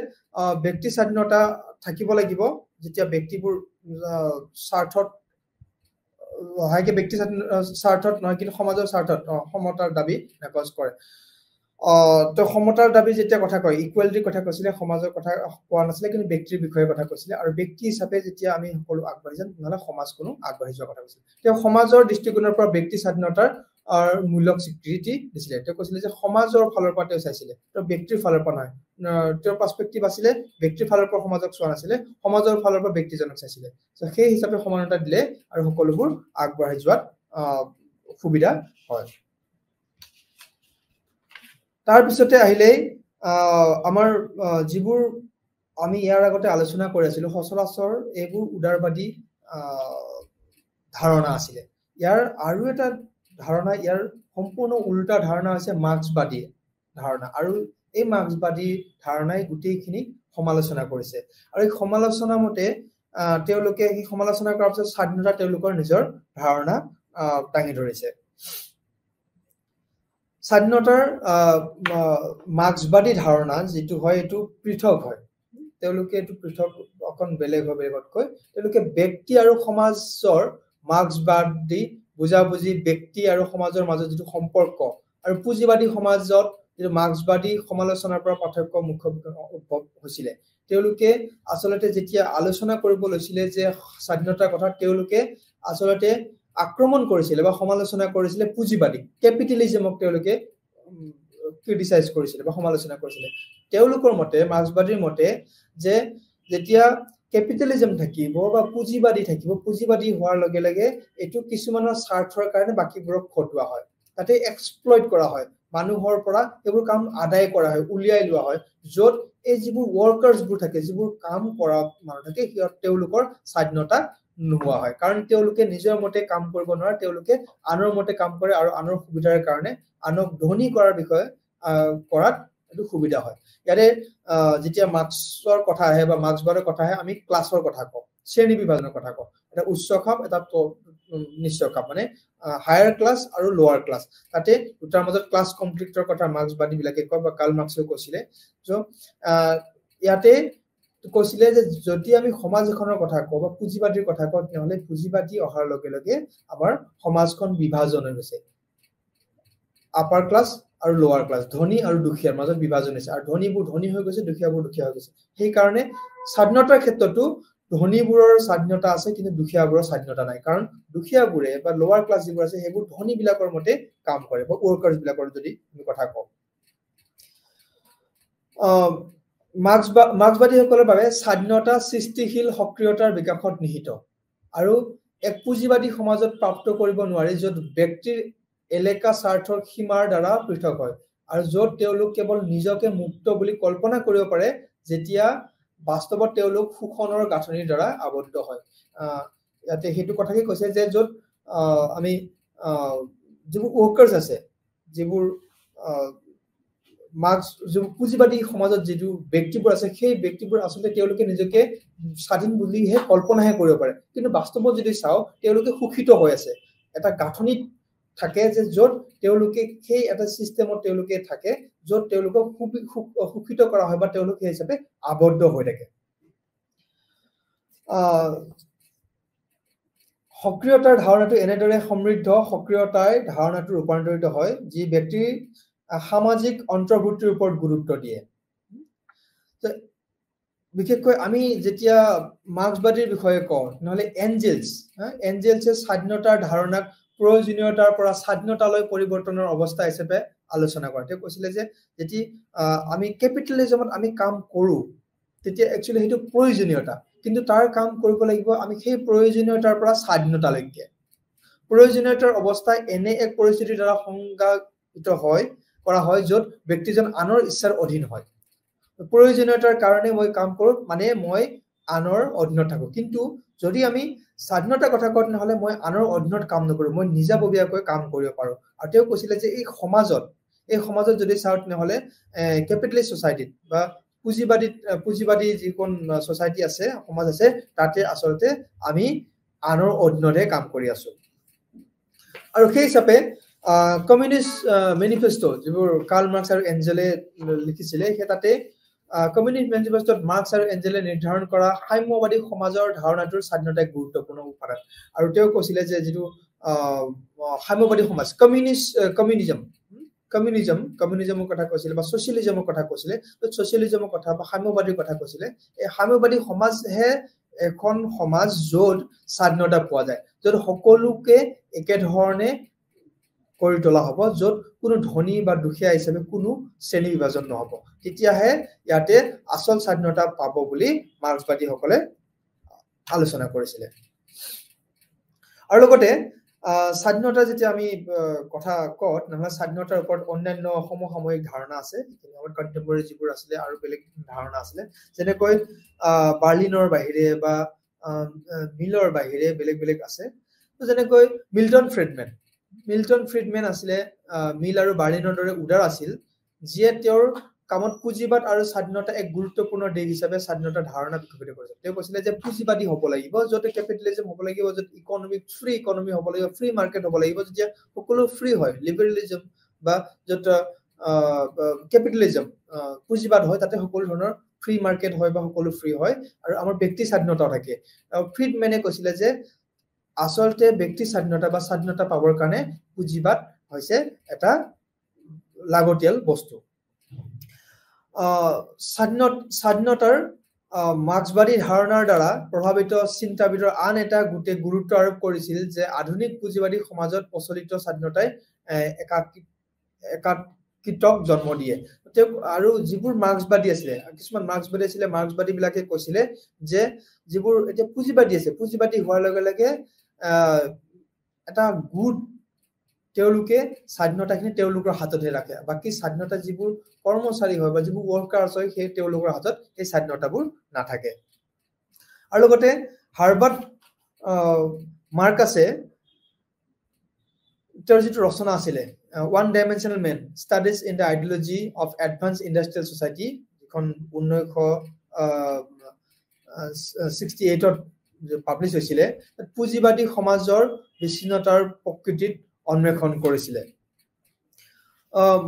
ব্যক্তি স্বাধীনতা থাকিব লাগিব যেতিয়া ব্যক্তিবোৰ স্বাৰ্থত হায়েকে ব্যক্তি স্বাৰ্থত নহয় কিন্তু সমাজৰ স্বাৰ্থত সমতাৰ দাবী নাকচ কৰে তো সমতাৰ দাবী যেতিয়া কথা কয় ইকুৱেলিটিৰ কথা কৈছিলে সমাজৰ কথা কোৱা নাছিলে কিন্তু ব্যক্তিৰ বিষয়ে কথা কৈছিলে আৰু ব্যক্তি হিচাপে যেতিয়া আমি সকলো আগবাঢ়ি যাম নহলে সমাজখনো আগবাঢ়ি যোৱাৰ কথা কৈছিলে তেওঁ সমাজৰ দৃষ্টিকোণৰ পৰা ব্যক্তি স্বাধীনতাৰ মূলক স্বীকৃতি দিছিলে তেওঁ কৈছিলে যে সমাজৰ ফালৰ পৰা তেওঁ চাইছিলে তেওঁ ব্যক্তিৰ ফালৰ পৰা নহয় তেওঁৰ পাৰ্সপেক্টিভ আছিলে ব্যক্তিৰ ফালৰ পৰা সমাজক চোৱা নাছিলে সমাজৰ ফালৰ পৰা ব্যক্তিজনক চাইছিলে সো সেই হিচাপে সমানতা দিলে আৰু সকলোবোৰ আগবাঢ়ি যোৱাত সুবিধা হয় তাৰ পিছতে আহিলে আমাৰ যিবোৰ আমি ইয়াৰ আগতে আলোচনা কৰি আছিলো সচৰাচৰ এইবোৰ উদাৰবাদী ধাৰণা আছিলে ইয়াৰ আৰু এটা ধাৰণা ইয়াৰ সম্পূৰ্ণ উল্টা ধাৰণা হৈছে মাৰ্ক্সবাদী ধাৰণা আৰু এই মাৰ্ক্সবাদী ধাৰণাই গোটেইখিনি সমালোচনা কৰিছে আৰু এই সমালোচনা মতে তেওঁলোকে এই সমালোচনা কৰাৰ পিছত স্বাধীনতা তেওঁলোকৰ নিজৰ ধাৰণা দাঙি ধৰিছে স্বাধীনতাৰ মাৰ্ক্সবাদী ধাৰণা যেটো হয় এটো পৃথক হয় তেওঁলোকে এটো পৃথক অকন বেলেগ হয় বেলেগতকৈ তেওঁলোকে ব্যক্তি আৰু সমাজৰ মাৰ্ক্সবাদী বুজাবুজি ব্যক্তি আৰু সমাজৰ মাজত যেটো সম্পৰ্ক আৰু পুঁজিবাদী সমাজত যেটো মাৰ্ক্সবাদী সমালোচনাৰ পৰা পাৰ্থক্য মুখ্য উদ্ভৱ হৈছিল তেওঁলোকে আসলতে যেতিয়া আলোচনা কৰিব লৈছিলে যে স্বাধীনতাৰ কথা তেওঁলোকে আসলতে আক্ৰমণ কৰিছিল বা সমালোচনা কৰিছিল পুঁজিবাদী ক্যাপিটালিজমক তেওঁলোকে ক্ৰিটিসাইজ কৰিছিল বা সমালোচনা কৰিছিল তেওঁলোকৰ মতে মাৰ্ক্সবাদীৰ মতে যে যেতিয়া ক্যাপিটালিজম থাকিব বা পুঁজিবাদী থাকিব পুঁজিবাদী হোৱাৰ লগে লগে এটো কিছুমানৰ স্বাৰ্থৰ কাৰণে বাকিবোৰক খটুৱা হয় তাতে এক্সপ্লইট কৰা হয় মানুহৰ পৰা এইবোৰ কাম আদায় কৰা হয় উলিয়াই লোৱা হয় য'ত এই যিবোৰ ওয়াৰ্কাৰ্ছবোৰ থাকে যিবোৰ কাম কৰা মানুহ থাকে তেওঁলোকৰ স্বাধীনতা নোহোৱা হয় কাৰণ তেওঁলোকে নিজৰ মতে কাম কৰিব নোৱাৰে তেওঁলোকে আনৰ মতে কাম কৰে আৰু আনৰ সুবিধাৰ কাৰণে আনক ধনী কৰাৰ বিষয়ে কৰাত এটো সুবিধা হয় ইয়াৰে যেতিয়া মাৰ্ক্সৰ কথা আহে বা মাৰ্ক্সবাদৰ কথা আহে আমি ক্লাছৰ কথা কওঁ শ্ৰেণী বিভাজনৰ কথা কওঁ এটা উচ্চ খাপ এটা নিম্ন খাপ মানে হায়াৰ ক্লাছ আৰু লোৱাৰ ক্লাছ তাতে দুটাৰ মাজত ক্লাছ কনফ্লিক্টৰ কথা মাৰ্ক্সবাদী বিলাকে কয় বা কাৰ্ল মাৰ্ক্সেও কৈছিলে যে ইয়াতে কৈছিলে যে যদি আমি সমাজ এখনৰ কথা কওঁ বা পুঁজিবাদীৰ কথা কওঁ তেতিয়াহ'লে পুঁজিবাদী অহাৰ লগে লগে আমাৰ সমাজখন বিভাজন হৈ গৈছে আপাৰ ক্লাছ আৰু লোৱাৰ ক্লাছ ধনী আৰু দুখীয়াৰ মাজত বিভাজন হৈছে আৰু ধনীবোৰ ধনী হৈ গৈছে দুখীয়াবোৰ দুখীয়া হৈ গৈছে সেই কাৰণে স্বাধীনতাৰ ক্ষেত্ৰতো ধনীবোৰৰ স্বাধীনতা আছে কিন্তু দুখীয়াবোৰৰ স্বাধীনতা নাই কাৰণ দুখীয়াবোৰে বা লোৱাৰ ক্লাছ যিবোৰ আছে সেইবোৰ ধনী বিলাকৰ মতে কাম কৰে বা ওয়াৰ্কাৰ্ছ বিলাকৰ যদি আমি কথা কওঁ মাৰ্ক্সবাদীসকলৰ বাবে স্বাধীনতা সৃষ্টিশীল সক্ৰিয়তাৰ বিকাশত নিহিত আৰু এক পুঁজিবাদী সমাজত প্ৰাপ্ত কৰিব নোৱাৰি য'ত ব্যক্তিৰ এলেকা স্বাৰ্থৰ সীমাৰ দ্বাৰা পৃথক হয় আৰু য'ত তেওঁলোক কেৱল নিজকে মুক্ত বুলি কল্পনা কৰিব পাৰে যেতিয়া বাস্তৱত তেওঁলোক শোষণৰ গাঁথনিৰ দ্বাৰা আবদ্ধ হয় ইয়াতে হেতু কথাকে কৈছে যে য'ত আমি যিবোৰ ওয়াৰ্কাৰ্ছ আছে যিবোৰ মাৰ্ক্স পুঁজিবাদী সমাজত যিটো ব্যক্তিবোৰ আছে সেই ব্যক্তিবোৰ আসলে তেওঁলোকে নিজকে স্বাধীন বুলিহে কল্পনাহে কৰিব পাৰে কিন্তু বাস্তৱত যদি চাও তেওঁলোকে শোষিত হৈ আছে এটা গাঁথনিত থাকে যে য'ত তেওঁলোকে সেই এটা সিস্টেমত তেওঁলোকে থাকে য'ত তেওঁলোকক শোষিত কৰা হয় বা তেওঁলোকে হিচাপে আবদ্ধ হৈ থাকে সক্ৰিয়তাৰ ধাৰণাটো এনেদৰে সমৃদ্ধ সক্ৰিয়তাৰ ধাৰণাটো ৰূপান্তৰিত হয় যি ব্যক্তিৰ সামাজিক অন্তৰ্ভুক্তিৰ ওপৰত গুৰুত্ব দিয়ে বিশেষকৈ আমি যেতিয়া মাৰ্ক্সবাদীৰ বিষয়ে কওঁ নহলে এঞ্জেলছে স্বাধীনতাৰ ধাৰণাক প্ৰয়োজনীয়তাৰ পৰা স্বাধীনতালৈ পৰিৱৰ্তনৰ অৱস্থা হিচাপে আলোচনা কৰে তেওঁ কৈছিলে যে যেতি আমি ক্যাপিটালিজমত আমি কাম কৰো তেতিয়া একচুয়ালি হেতু প্ৰয়োজনীয়তা কিন্তু তাৰ কাম কৰিব লাগিব আমি সেই প্ৰয়োজনীয়তাৰ পৰা স্বাধীনতালৈকে প্ৰয়োজনীয়তাৰ অৱস্থা এনে এক পৰিস্থিতিৰ দ্বাৰা সংজ্ঞায়িত হয় কৰা হয় য'ত ব্যক্তিজন আনৰ ইচ্ছাৰ অধীন হয় প্ৰয়োজনীয়তাৰ কাৰণে মই কাম কৰো মানে মই আনৰ অধীনত থাকো কিন্তু যদি আমি স্বাধীনতাৰ কথা কওঁ নহলে মই আনৰ অধীনত কাম নকৰো মই নিজাববীয়াকৈ কাম কৰিব পাৰো আৰু তেওঁ কৈছিলে যে এই সমাজত যদি চাও নহলে ক্যাপিটালিষ্ট সোসাইটিত বা পুঁজিবাদী যিকোন সোসাইটি আছে সমাজ আছে তাতে আসলতে আমি আনৰ অধীনতে কাম কৰি আছো আৰু সেই হিচাপে কমিউনিষ্ট মেনিফেস্টো যিবোৰ কাৰ্ল মাৰ্ক্স আৰু এঞ্জেলে লিখিছিলে সেই তাতে কমিউনিষ্ট মেনিফেস্টোত মাৰ্ক্স আৰু এঞ্জেলে নিৰ্ধাৰণ কৰা সাম্যবাদী সমাজৰ ধাৰণাটোৰ স্বাধীনতা গুৰুত্বপূৰ্ণ উপাদান আৰু তেওঁ কৈছিলে যে যেটো সাম্যবাদী সমাজ কমিউনিজমৰ কথা কৈছিলে বা সোশ্যালিজমৰ কথা কৈছিলে তো সোশ্যালিজমৰ কথা বা সাম্যবাদীৰ কথা কৈছিলে এই সাম্যবাদী সমাজ হে এখন সমাজ য'ত স্বাধীনতা পোৱা যায় য'ত সকলোকে একে ধৰণে কৰি তোলা হ'ব য'ত কোনো ধনী বা দুখীয়া হিচাপে কোনো শ্ৰেণী বিভাজন নহব তেতিয়াহে ইয়াতে আসল স্বাধীনতা পাব বুলি মাৰ্ক্সবাদীসকলে আলোচনা কৰিছিলে আৰু লগতে স্বাধীনতা যেতিয়া আমি কথা কত নহলে স্বাধীনতাৰ ওপৰত অন্যান্য সমসাময়িক ধাৰণা আছে আমাৰ কন্টেম্পৰাৰী যিবোৰ আছিল আৰু বেলেগ ধাৰণা আছিল যেনেকৈ বাৰ্লিনৰ বাহিৰে বা মিলৰ বাহিৰে বেলেগ আছে তো যেনেকৈ মিল্টন ফ্ৰিডমেন আছিল মিল আৰু বাৰ্লিনৰ দৰে উদাৰ আছিল যিয়ে তেওঁৰ কামত পুঁজিবাদ আৰু স্বাধীনতা এক গুৰুত্বপূৰ্ণ দিশ হিচাপে স্বাধীনতাৰ ধাৰণা বিকশিত কৰিছে তেওঁ কৈছিলে যে পুঁজিবাদী হ'ব লাগিব য'ত ক্যাপিটালিজম হ'ব লাগিব য'ত ফ্ৰী ইকনমি হ'ব লাগিব ফ্ৰী মাৰ্কেট হ'ব লাগিব যেতিয়া সকলো ফ্ৰী হয় লিবাৰেলিজম বা য'ত ক্যাপিটালিজম পুঁজিবাদ হয় তাতে সকলো ধৰণৰ ফ্ৰী মাৰ্কেট হয় বা সকলো ফ্ৰী হয় আৰু আমাৰ ব্যক্তি স্বাধীনতা থাকে ফ্ৰিডমেনে কৈছিলে যে আসলতে ব্যক্তি স্বাধীনতা বা স্বাধীনতা পাবৰ কাৰণে পুঁজিবাদ হৈছে এটা লাগতিয়াল বস্তু স্বাধীনতাৰ মাৰ্ক্সবাদী ধাৰণাৰ দ্বাৰা প্ৰভাৱিত চিন্তাবিদৰ আন এটা গুৰুত্ব আৰোপ কৰিছিল যে আধুনিক পুঁজিবাদী সমাজত প্ৰচলিত স্বাধীনতাই একাকিত্বক জন্ম দিয়ে আৰু যিবোৰ মাৰ্ক্সবাদী আছিলে কিছুমান মাৰ্ক্সবাদী বিলাকে কৈছিলে যে যিবোৰ এতিয়া পুঁজিবাদী হোৱাৰ লগে লগে এটা গুড তেওঁলোকে স্বাধীনতাখিনি তেওঁলোকৰ হাততহে ৰাখে বাকি স্বাধীনতা যিবোৰ কৰ্মচাৰী হয় বা যিবোৰ ওয়াৰ্কাৰ্ছ হয় সেই তেওঁলোকৰ হাতত এই স্বাধীনতাবোৰ নাথাকে আৰু লগতে হাৰ্বাৰ্ট মাৰ্কাছে তেওঁৰ যিটো ৰচনা আছিলে one dimensional man studies in the ideology of advance industrial society যিখন 1968 পাব্লিছ হৈছিলে পুঁজিবাদী সমাজৰ বিচ্ছিন্নতাৰ প্ৰকৃতিত অন্বেষণ কৰিছিলে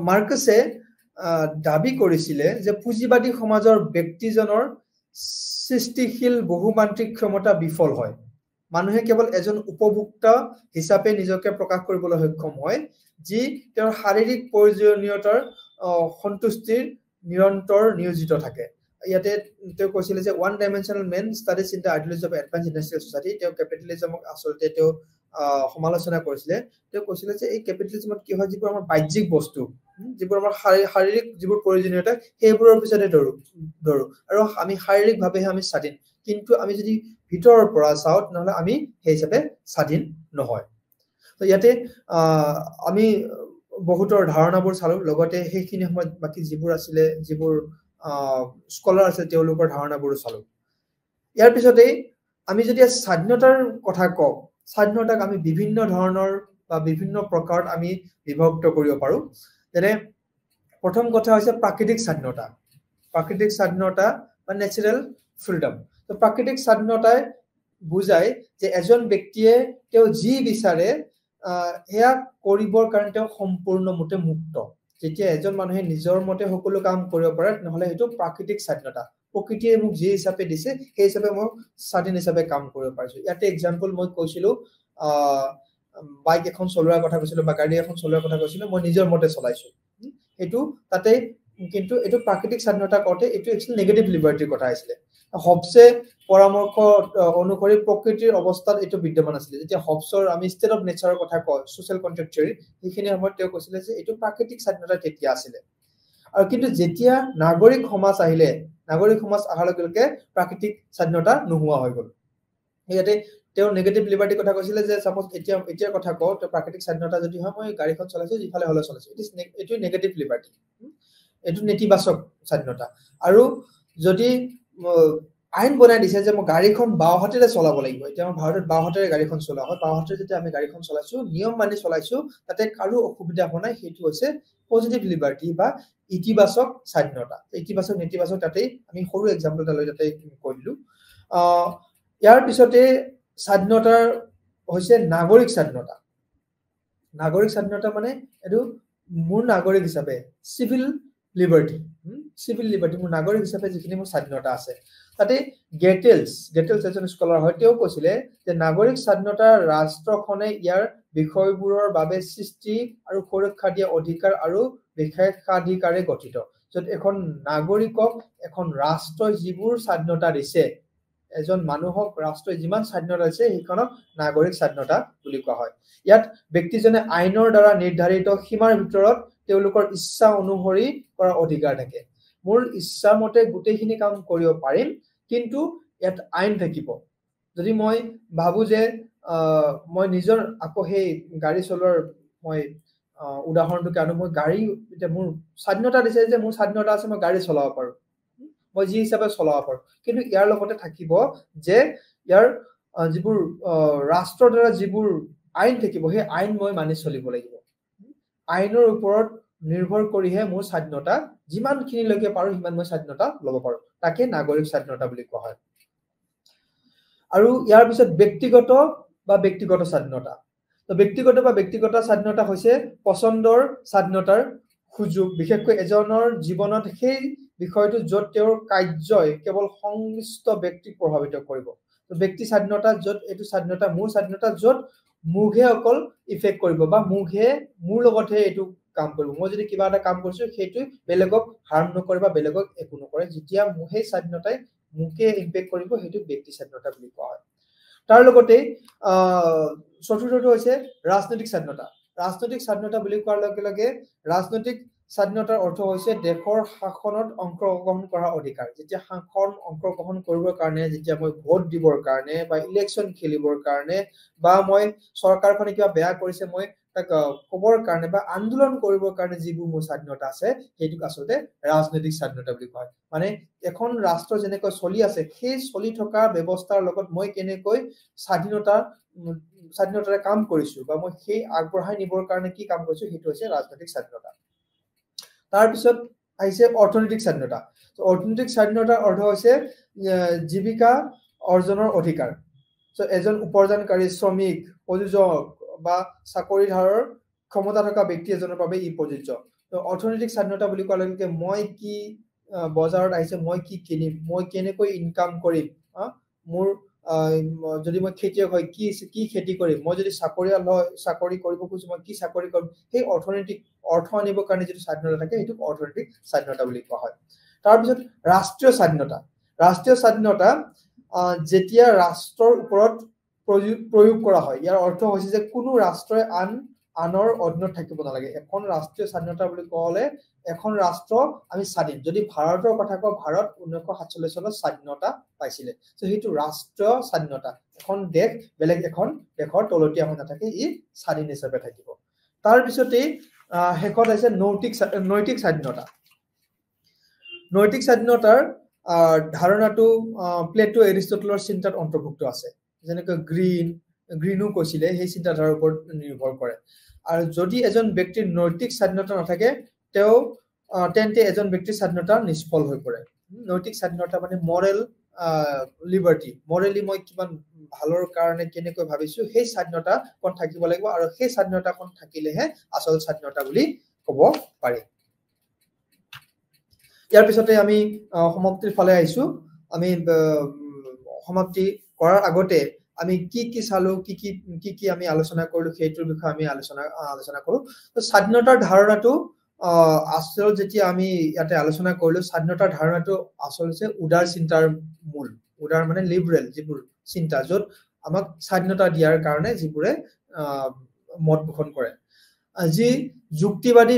মাৰ্কাছে দাবী কৰিছিলে যে পুঁজিবাদী সমাজৰ ব্যক্তিজনৰ সৃষ্টিশীল বহুমান্ত্ৰিক ক্ষমতা বিফল হয় মানুহে কেৱল এজন উপভোক্তা হিচাপে নিজকে প্ৰকাশ কৰিবলৈ সক্ষম হয় যি তেওঁৰ শাৰীৰিক প্ৰয়োজনীয়তাৰ সন্তুষ্টিৰ নিৰন্তৰ নিয়োজিত থাকে ইয়াতে তেওঁ কৈছিলে যে one dimensional man studies in the ideology of advance industrial society তেওঁ কেপিটেলিজমক আচলতে তেওঁ সমালোচনা কৰিছিলে তেওঁ কৈছিলে যে এই কেপিটেলিজমত কি হয় যিবোৰ আমাৰ বাহ্যিক বস্তু যিবোৰ আমাৰ শাৰীৰিক যিবোৰ প্ৰয়োজনীয়তা সেইবোৰৰ পিছতে দৌৰো আৰু আমি শাৰীৰিকভাৱেহে আমি স্বাধীন কিন্তু আমি যদি ভিতৰৰ পৰা চাওঁ নহলে আমি সেই হিচাপে স্বাধীন নহয় তো ইয়াতে আমি বহুতৰ ধাৰণাবোৰ চালো লগতে সেইখিনি সময়ত বাকি যিবোৰ আছিলে যিবোৰ স্কলাৰ আছে তেওঁলোকৰ ধাৰণাবোৰো চালো ইয়াৰ পিছতে আমি যদি স্বাধীনতাৰ কথা কওঁ স্বাধীনতাক আমি বিভিন্ন ধৰণৰ বা বিভিন্ন প্ৰকাৰত আমি বিভক্ত কৰিব পাৰো যেনে প্ৰথম কথা হৈছে প্ৰাকৃতিক স্বাধীনতা বা নেচাৰেল ফ্ৰীডম তো প্ৰাকৃতিক স্বাধীনতাই বুজায় যে এজন ব্যক্তিয়ে তেওঁ যি বিচাৰে এয়া কৰিবৰ কাৰণে তেওঁ সম্পূৰ্ণমতে মুক্ত যেতিয়া এজন মানুহে নিজৰ মতে সকলো কাম কৰিব পাৰে নহলে সেইটো প্ৰাকৃতিক স্বাধীনতা প্ৰকৃতিয়ে মোক যি হিচাপে দিছে সেই হিচাপে মই স্বাধীন হিচাপে কাম কৰিব পাৰিছো ইয়াতে এক্সাম্পল মই কৈছিলো বাইক এখন চলোৱাৰ কথা কৈছিলো বা গাড়ী এখন চলোৱাৰ কথা কৈছিলো মই নিজৰ মতে চলাইছো এটো তাতে কিন্তু এটো প্ৰাকৃতিক স্বাধীনতা কতে এটো একচুয়ালি নেগেটিভ লিবাৰ্টিৰ কথা আছিলে হবছে পৰামৰ্শ অনুসৰি প্ৰকৃতিৰ অৱস্থাত এটো বিদ্যমান আছিল যেতিয়া হবছৰ আমি ষ্টেট অফ নেচাৰৰ কথা কওঁ সোশ্যাল কন্ট্ৰাক্ট থিওৰি সেইখিনি সময়ত তেওঁ কৈছিল যে এটো প্ৰাকৃতিক স্বাধীনতা তেতিয়া আছিল আৰু কিন্তু যেতিয়া নাগৰিক সমাজ আহিলে নাগৰিক সমাজ আহাৰ লগে লগে প্ৰাকৃতিক স্বাধীনতা নোহোৱা হৈ গল ইয়াতে তেওঁ নেগেটিভ লিবাৰ্টি কথা কৈছিল যে সাপোজ এতিয়া কথা কওঁ তো প্ৰাকৃতিক স্বাধীনতা যদি হয় মই গাড়ীখন চলাইছো যিফালে হলে চলাইছো এটো নেগেটিভ লিবাৰ্টি এটো নেতিবাচক স্বাধীনতা আৰু যদি আইন বনাই দিছে যে মই গাড়ীখন বাওহাতেৰে চলাব লাগিব এতিয়া আমাৰ ভাৰতত বাওহাতেৰে গাড়ীখন চলা হয় বাওহাতেৰে যেতিয়া আমি গাড়ীখন চলাইছো নিয়ম মানি চলাইছো তাতে কাৰো অসুবিধা হোৱা নাই সেইটো হৈছে পজিটিভ লিবাৰ্টি বা ইতিবাচক স্বাধীনতা ইতিবাচক নেতিবাচক তাতে আমি সৰু এক্সাম্পল এটা লৈ তাতে কৈ দিলো ইয়াৰ পিছতে স্বাধীনতাৰ হৈছে নাগৰিক স্বাধীনতা মানে এটো মোৰ নাগৰিক হিচাপে সিভিল লিবাৰ্টি মোৰ নাগৰিক হিচাপে যিখিনি মোৰ স্বাধীনতা আছে তাতে গেটেলছ এজন স্কলাৰ হয় তেওঁ কৈছিলে যে নাগৰিক স্বাধীনতা ৰাষ্ট্ৰখনে ইয়াৰ বিষয়বোৰৰ বাবে সৃষ্টি আৰু সুৰক্ষা দিয়া অধিকাৰ আৰু বিশেষাধিকাৰে গঠিত যত এখন নাগৰিকক এখন ৰাষ্ট্ৰই যিবোৰ স্বাধীনতা দিছে এজন মানুহক ৰাষ্ট্ৰই যিমান স্বাধীনতা দিছে সেইখনক নাগৰিক স্বাধীনতা বুলি কোৱা হয় ইয়াত ব্যক্তিজনে আইনৰ দ্বাৰা নিৰ্ধাৰিত সীমাৰ ভিতৰত তেওঁলোকৰ ইচ্ছা অনুসৰি কৰা অধিকাৰ থাকে মোৰ ইচ্ছা মতে গোটেইখিনি কাম কৰিব পাৰিম কিন্তু ইয়াত আইন থাকিব যদি মই ভাবো যে মই নিজৰ আকৌ সেই গাড়ী চলোৱাৰ মই উদাহৰণটো কানো মই গাড়ী এটা মোৰ স্বাধীনতা দিছে যে মোৰ স্বাধীনতা আছে মই গাড়ী চলাব পাৰো মই যি হিচাপে চলাব পাৰো কিন্তু ইয়াৰ লগতে থাকিব যে ইয়াৰ যিবোৰ ৰাষ্ট্ৰৰ দ্বাৰা যিবোৰ আইন থাকিব সেই আইন মই মানি চলিব লাগিব আইনৰ ওপৰত নিৰ্ভৰ কৰিহে মোৰ স্বাধীনতা যিমানখিনিলৈকে পাৰো সিমান মই স্বাধীনতা ল'ব পাৰো তাকে নাগৰিক স্বাধীনতা বুলি কোৱা হয় আৰু ইয়াৰ পিছত ব্যক্তিগত স্বাধীনতা তো ব্যক্তিগত স্বাধীনতা হৈছে পছন্দৰ স্বাধীনতাৰ সুযোগ বিশেষকৈ এজনৰ জীৱনত সেই বিষয়টো যত তেওঁৰ কাৰ্যই কেৱল সংশ্লিষ্ট ব্যক্তিক প্ৰভাৱিত কৰিব তো ব্যক্তি স্বাধীনতা যত এটো স্বাধীনতা মোৰ স্বাধীনতা যত মুঘে অকল ইফেক্ট কৰিব বা মুঘে মোৰ লগতহে এটো কাম কৰিব মই যদি কিবা এটা কাম কৰিছো সেইটো বেলেগক হাৰ্ম নকৰে বা বেলেগক একো নকৰে যেতিয়া মুহে স্বাধীনতাই মুকে ইম্পেক্ট কৰিব সেইটো ব্যক্তি স্বাধীনতা বুলি কোৱা হয় তাৰ লগতে চতুৰ্থটো হৈছে ৰাজনৈতিক স্বাধীনতা বুলি কোৱাৰ লগে লগে ৰাজনৈতিক স্বাধীনতাৰ অৰ্থ হৈছে দেশৰ শাসনত অংশগ্ৰহণ কৰাৰ অধিকাৰ যেতিয়া শাসন অংশগ্ৰহণ কৰিবৰ কাৰণে যেতিয়া মই ভোট দিবৰ কাৰণে বা ইলেকশ্যন খেলিবৰ কাৰণে বা মই চৰকাৰখনে কিবা বেয়া কৰিছে মই তাক কবৰ কাৰণে বা আন্দোলন কৰিবৰ কাৰণে যিবোৰ মোৰ স্বাধীনতা আছে সেইটোক আচলতে ৰাজনৈতিক স্বাধীনতা বুলি কয় মানে এখন ৰাষ্ট্ৰ যেনেকৈ চলি আছে সেই চলি থকা ব্যৱস্থাৰ লগত মই কেনেকৈ স্বাধীনতাৰে কাম কৰিছো বা মই সেই আগবঢ়াই নিবৰ কাৰণে কি কাম কৰিছো সেইটো হৈছে ৰাজনৈতিক স্বাধীনতা তাৰ পিছত আহিছে অৰ্থনৈতিক স্বাধীনতা অৰ্থনৈতিক স্বাধীনতাৰ অৰ্থ হৈছে জীৱিকা অৰ্জনৰ অধিকাৰ সো এজন উপাৰ্জনকাৰী শ্ৰমিক প্ৰযোজক বা চাকৰিধাৰৰ ক্ষমতা থকা ব্যক্তি এজনৰ বাবে ই প্ৰযোজ্য তো অৰ্থনৈতিক স্বাধীনতা বুলি কোৱাৰ লগে মই কি বজাৰত আহিছে মই কি কিনিম মই কেনেকৈ ইনকাম কৰিম মোৰ যদি মই খেতিয়ক হয় কি খেতি কৰিম মই যদি চাকৰিয়াল হয় চাকৰি কৰিব খুজিছো মই কি চাকৰি কৰিম সেই অৰ্থনৈতিক অৰ্থ আনিবৰ কাৰণে যিটো স্বাধীনতা থাকে সেইটো অৰ্থনৈতিক স্বাধীনতা বুলি কোৱা হয় তাৰ পিছত ৰাষ্ট্ৰীয় স্বাধীনতা যেতিয়া ৰাষ্ট্ৰৰ ওপৰত প্ৰয়োগ কৰা হয় ইয়াৰ অৰ্থ হৈছে যে কোনো ৰাষ্ট্ৰই আনৰ অধীনত থাকিব নালাগে এখন ৰাষ্ট্ৰীয় স্বাধীনতা বুলি ক'লে এখন ৰাষ্ট্ৰ আমি স্বাধীন যদি ভাৰতৰ কথা কওঁ ভাৰত 1947 চনত স্বাধীনতা পাইছিলে সো সেইটো ৰাষ্ট্ৰীয় স্বাধীনতা এখন দেশ বেলেগ এখন দেশৰ তলতীয়া হৈ নাথাকে ই স্বাধীন হিচাপে থাকিব তাৰ পিছতে হেকত আছে নৈতিক স্বাধীনতা নৈতিক স্বাধীনতাৰ ধাৰণাটো প্লেটো এৰিষ্টটলৰ চিন্তাত অন্তৰ্ভুক্ত আছে যেনেকৈ গ্ৰীনো কৈছিলে সেই চিন্তাধাৰাৰ ওপৰত নিৰ্ভৰ কৰে আৰু যদি এজন ব্যক্তিৰ নৈতিক স্বাধীনতা নাথাকে তেন্তে এজন ব্যক্তিৰ স্বাধীনতা নিষ্ফল হৈ পৰে নৈতিক স্বাধীনতা মানে মৰেল লিবাৰ্টি মৰেলি মই কিমান ভালৰ কাৰণে কেনেকৈ ভাবিছো সেই স্বাধীনতা কোন থাকিব লাগিব আৰু সেই স্বাধীনতা কোন থাকিলেহে আসল স্বাধীনতা বুলি ক'ব পাৰি ইয়াৰ পিছতে আমি সমাপ্তিৰ ফালে আহিছো আমি সমাপ্তি কৰাৰ আগতে আমি কি চালো কি আমি আলোচনা কৰিলো সেইটোৰ বিষয়ে আমি আলোচনা কৰো তো স্বাধীনতাৰ ধাৰণাটো আসল যেতিয়া আমি ইয়াতে আলোচনা কৰিলো স্বাধীনতাৰ ধাৰণাটো আসল হৈছে উদাৰ চিন্তাৰ মূল উদাৰ মানে লিবাৰেল যিবোৰ চিন্তা য'ত আমাক স্বাধীনতা দিয়াৰ কাৰণে যিবোৰে মত পোষণ কৰে যি যুক্তিবাদী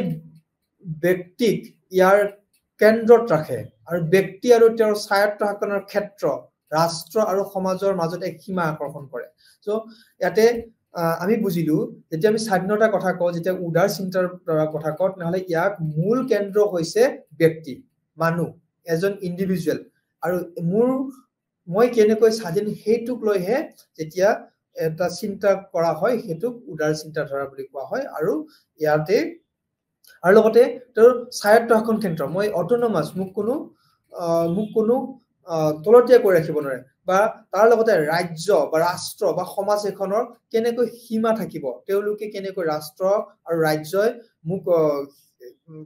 ব্যক্তিক ইয়াৰ কেন্দ্ৰত ৰাখে আৰু ব্যক্তি আৰু তেওঁৰ স্বায়ত্ত শাসনৰ ক্ষেত্ৰ ৰাষ্ট্ৰ আৰু সমাজৰ মাজত এক সীমা আকৰ্ষণ কৰে সো ইয়াতে আমি বুজিলো যেতিয়া আমি স্বাধীনতাৰ কথা কওঁ যেতিয়া উদাৰ চিন্তাৰ কথা কওঁ নহলে ইয়াক মূল কেন্দ্ৰ হৈছে ব্যক্তি মানুহ এজন ইন্ডিভিজুৱেল আৰু মই কেনেকৈ স্বাধীন সেইটোক লৈহে যেতিয়া এটা চিন্তা কৰা হয় সেইটোক উদাৰ চিন্তাধাৰা বুলি কোৱা হয় আৰু ইয়াতে আৰু লগতে তেওঁৰ স্বায়ত্ত শাসন কেন্দ্ৰ মই অটোনমাস মোক কোনো তলতীয়া কৰি ৰাখিব নোৱাৰে বা তাৰ লগতে ৰাজ্য বা ৰাষ্ট্ৰ বা সমাজ এখনৰ কেনেকৈ সীমা থাকিব তেওঁলোকে কেনেকৈ ৰাষ্ট্ৰ আৰু ৰাজ্যই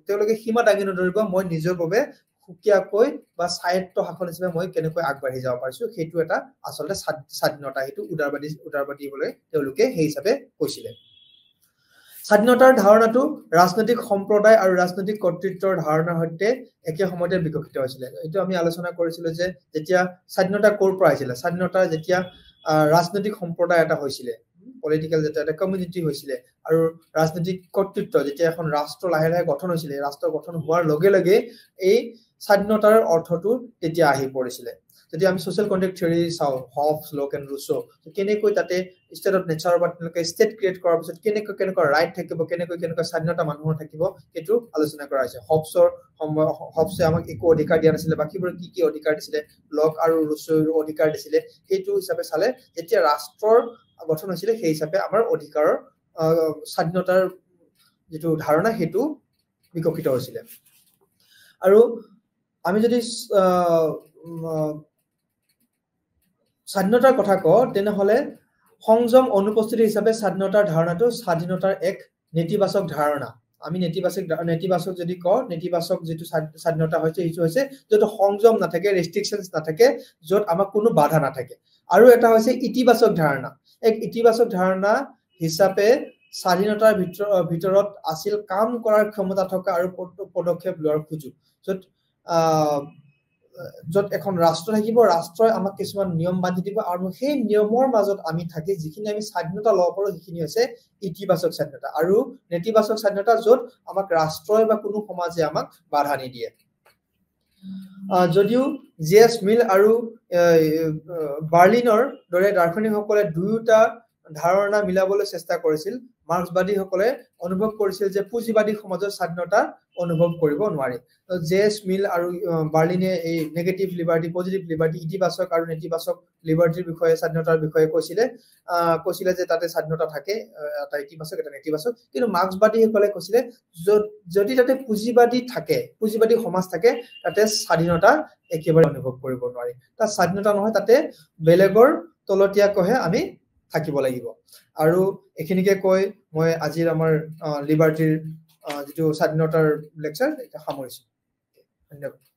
তেওঁলোকে সীমা দাঙি নধৰিব মই নিজৰ বাবে সুকীয়াকৈ বা স্বায়ত্ত শাসন হিচাপে মই কেনেকৈ আগবাঢ়ি যাব পাৰিছো সেইটো এটা আচলতে স্বাধীনতা সেইটো উদাৰবাদী বলে তেওঁলোকে সেই হিচাপে কৈছিলে স্বাধীনতাৰ ধাৰণাটো ৰাজনৈতিক সম্প্ৰদায় আৰু ৰাজনৈতিক কৰ্তৃত্বৰ ধাৰণাৰ সৈতে একে সময়তে বিকশিত হৈছিল এইটো আমি আলোচনা কৰিছিলো যে যেতিয়া স্বাধীনতা ক'ৰ পৰা আহিছিল স্বাধীনতা যেতিয়া ৰাজনৈতিক সম্প্ৰদায় এটা হৈছিল পলিটিক্যাল যেতিয়া এটা কমিউনিটি হৈছিল আৰু ৰাজনৈতিক কৰ্তৃত্ব যেতিয়া এখন ৰাষ্ট্ৰ লাহে লাহে গঠন হৈছিল ৰাষ্ট্ৰ গঠন হোৱাৰ লগে লগে এই স্বাধীনতাৰ অৰ্থটো তেতিয়া আহি পৰিছিল যদি আমি সোশ্যাল কন্ট্ৰেক্ট থিওৰি চাও হবস লক এণ্ড ৰুছো কেনেকৈ তাতে ষ্টেট অফ নেচাৰ বা তেনেকৈ ষ্টেট ক্ৰিয়েট কৰাৰ পিছত কেনেকৈ ৰাইট থাকিব কেনেকৈ স্বাধীনতা মানুহৰ থাকিব সেইটো আলোচনা কৰা হৈছে হবছে আমাক একো অধিকাৰ দিয়া নাছিলে বাকিবোৰ কি অধিকাৰ দিছিলে লক আৰু ৰুছোৰ অধিকাৰ দিছিলে সেইটো হিচাপে চালে যেতিয়া ৰাষ্ট্ৰৰ গঠন হৈছিলে সেই হিচাপে আমাৰ অধিকাৰৰ স্বাধীনতাৰ যেটো ধাৰণা সেইটো বিকশিত হৈছিল আৰু আমি যদি স্বাধীনতাৰ কথা কওঁ তেনেহলে সংযম অনুপস্থিতি হিচাপে স্বাধীনতাৰ ধাৰণাটো স্বাধীনতাৰ এক নেতিবাচক ধাৰণা আমি নেতিবাচক যদি কওঁ নেতিবাচক যেটো স্বাধীনতা হৈছে সেইটো হৈছে য'ত সংযম নাথাকে ৰেষ্ট্ৰিকশনস নাথাকে য'ত আমাক কোনো বাধা নাথাকে আৰু এটা হৈছে ইতিবাচক ধাৰণা এক ইতিবাচক ধাৰণা হিচাপে স্বাধীনতাৰ ভিতৰত আছিল কাম কৰাৰ ক্ষমতা থকা আৰু পদক্ষেপ লোৱাৰ সুযোগ য'ত এখন ৰাষ্ট্ৰ থাকিব ৰাষ্ট্ৰই আমাক কিছুমান নিয়ম বান্ধি দিব আৰু সেই নিয়মৰ মাজত আমি থাকি যিখিনি আমি স্বাধীনতা লাভ কৰোঁ সেইখিনি হৈছে ইতিবাচক স্বাধীনতা আৰু নেতিবাচক স্বাধীনতা য'ত আমাক ৰাষ্ট্ৰই বা কোনো সমাজে আমাক বাধা নিদিয়ে যদিও জেএছ মিল আৰু বাৰ্লিনৰ দৰে দাৰ্শনিকসকলে দুয়োটা ধাৰণা মিলাবলৈ চেষ্টা কৰিছিল মাৰ্ক্সবাদীসকলে অনুভৱ কৰিছিল যে পুঁজিবাদী সমাজৰ স্বাধীনতা অনুভৱ কৰিব নোৱাৰি জেছ মিল আৰু বাৰ্লিনে এই নেগেটিভ লিবাৰ্টি পজিটিভ লিবাৰ্টি ইতিবাচক আৰু নেতিবাচক লিবাৰ্টিৰ বিষয়ে স্বাধীনতাৰ বিষয়ে কৈছিলে যে তাতে স্বাধীনতা থাকে এটা ইতিবাচক এটা নেতিবাচক কিন্তু মাৰ্ক্সবাদীসকলে কৈছিলে যদি তাতে পুঁজিবাদী থাকে পুঁজিবাদী সমাজ থাকে তাতে স্বাধীনতা একেবাৰে অনুভৱ কৰিব নোৱাৰি তাত স্বাধীনতা নহয় তাতে বেলেগৰ তলতীয়াকৈহে আমি থাকিব লাগিব আৰু এখিনিকে কৈ মই আজিৰ আমাৰ লিবাৰ্টিৰ যিটো স্বাধীনতাৰ লেকচাৰ এটা সামৰিছো ধন্যবাদ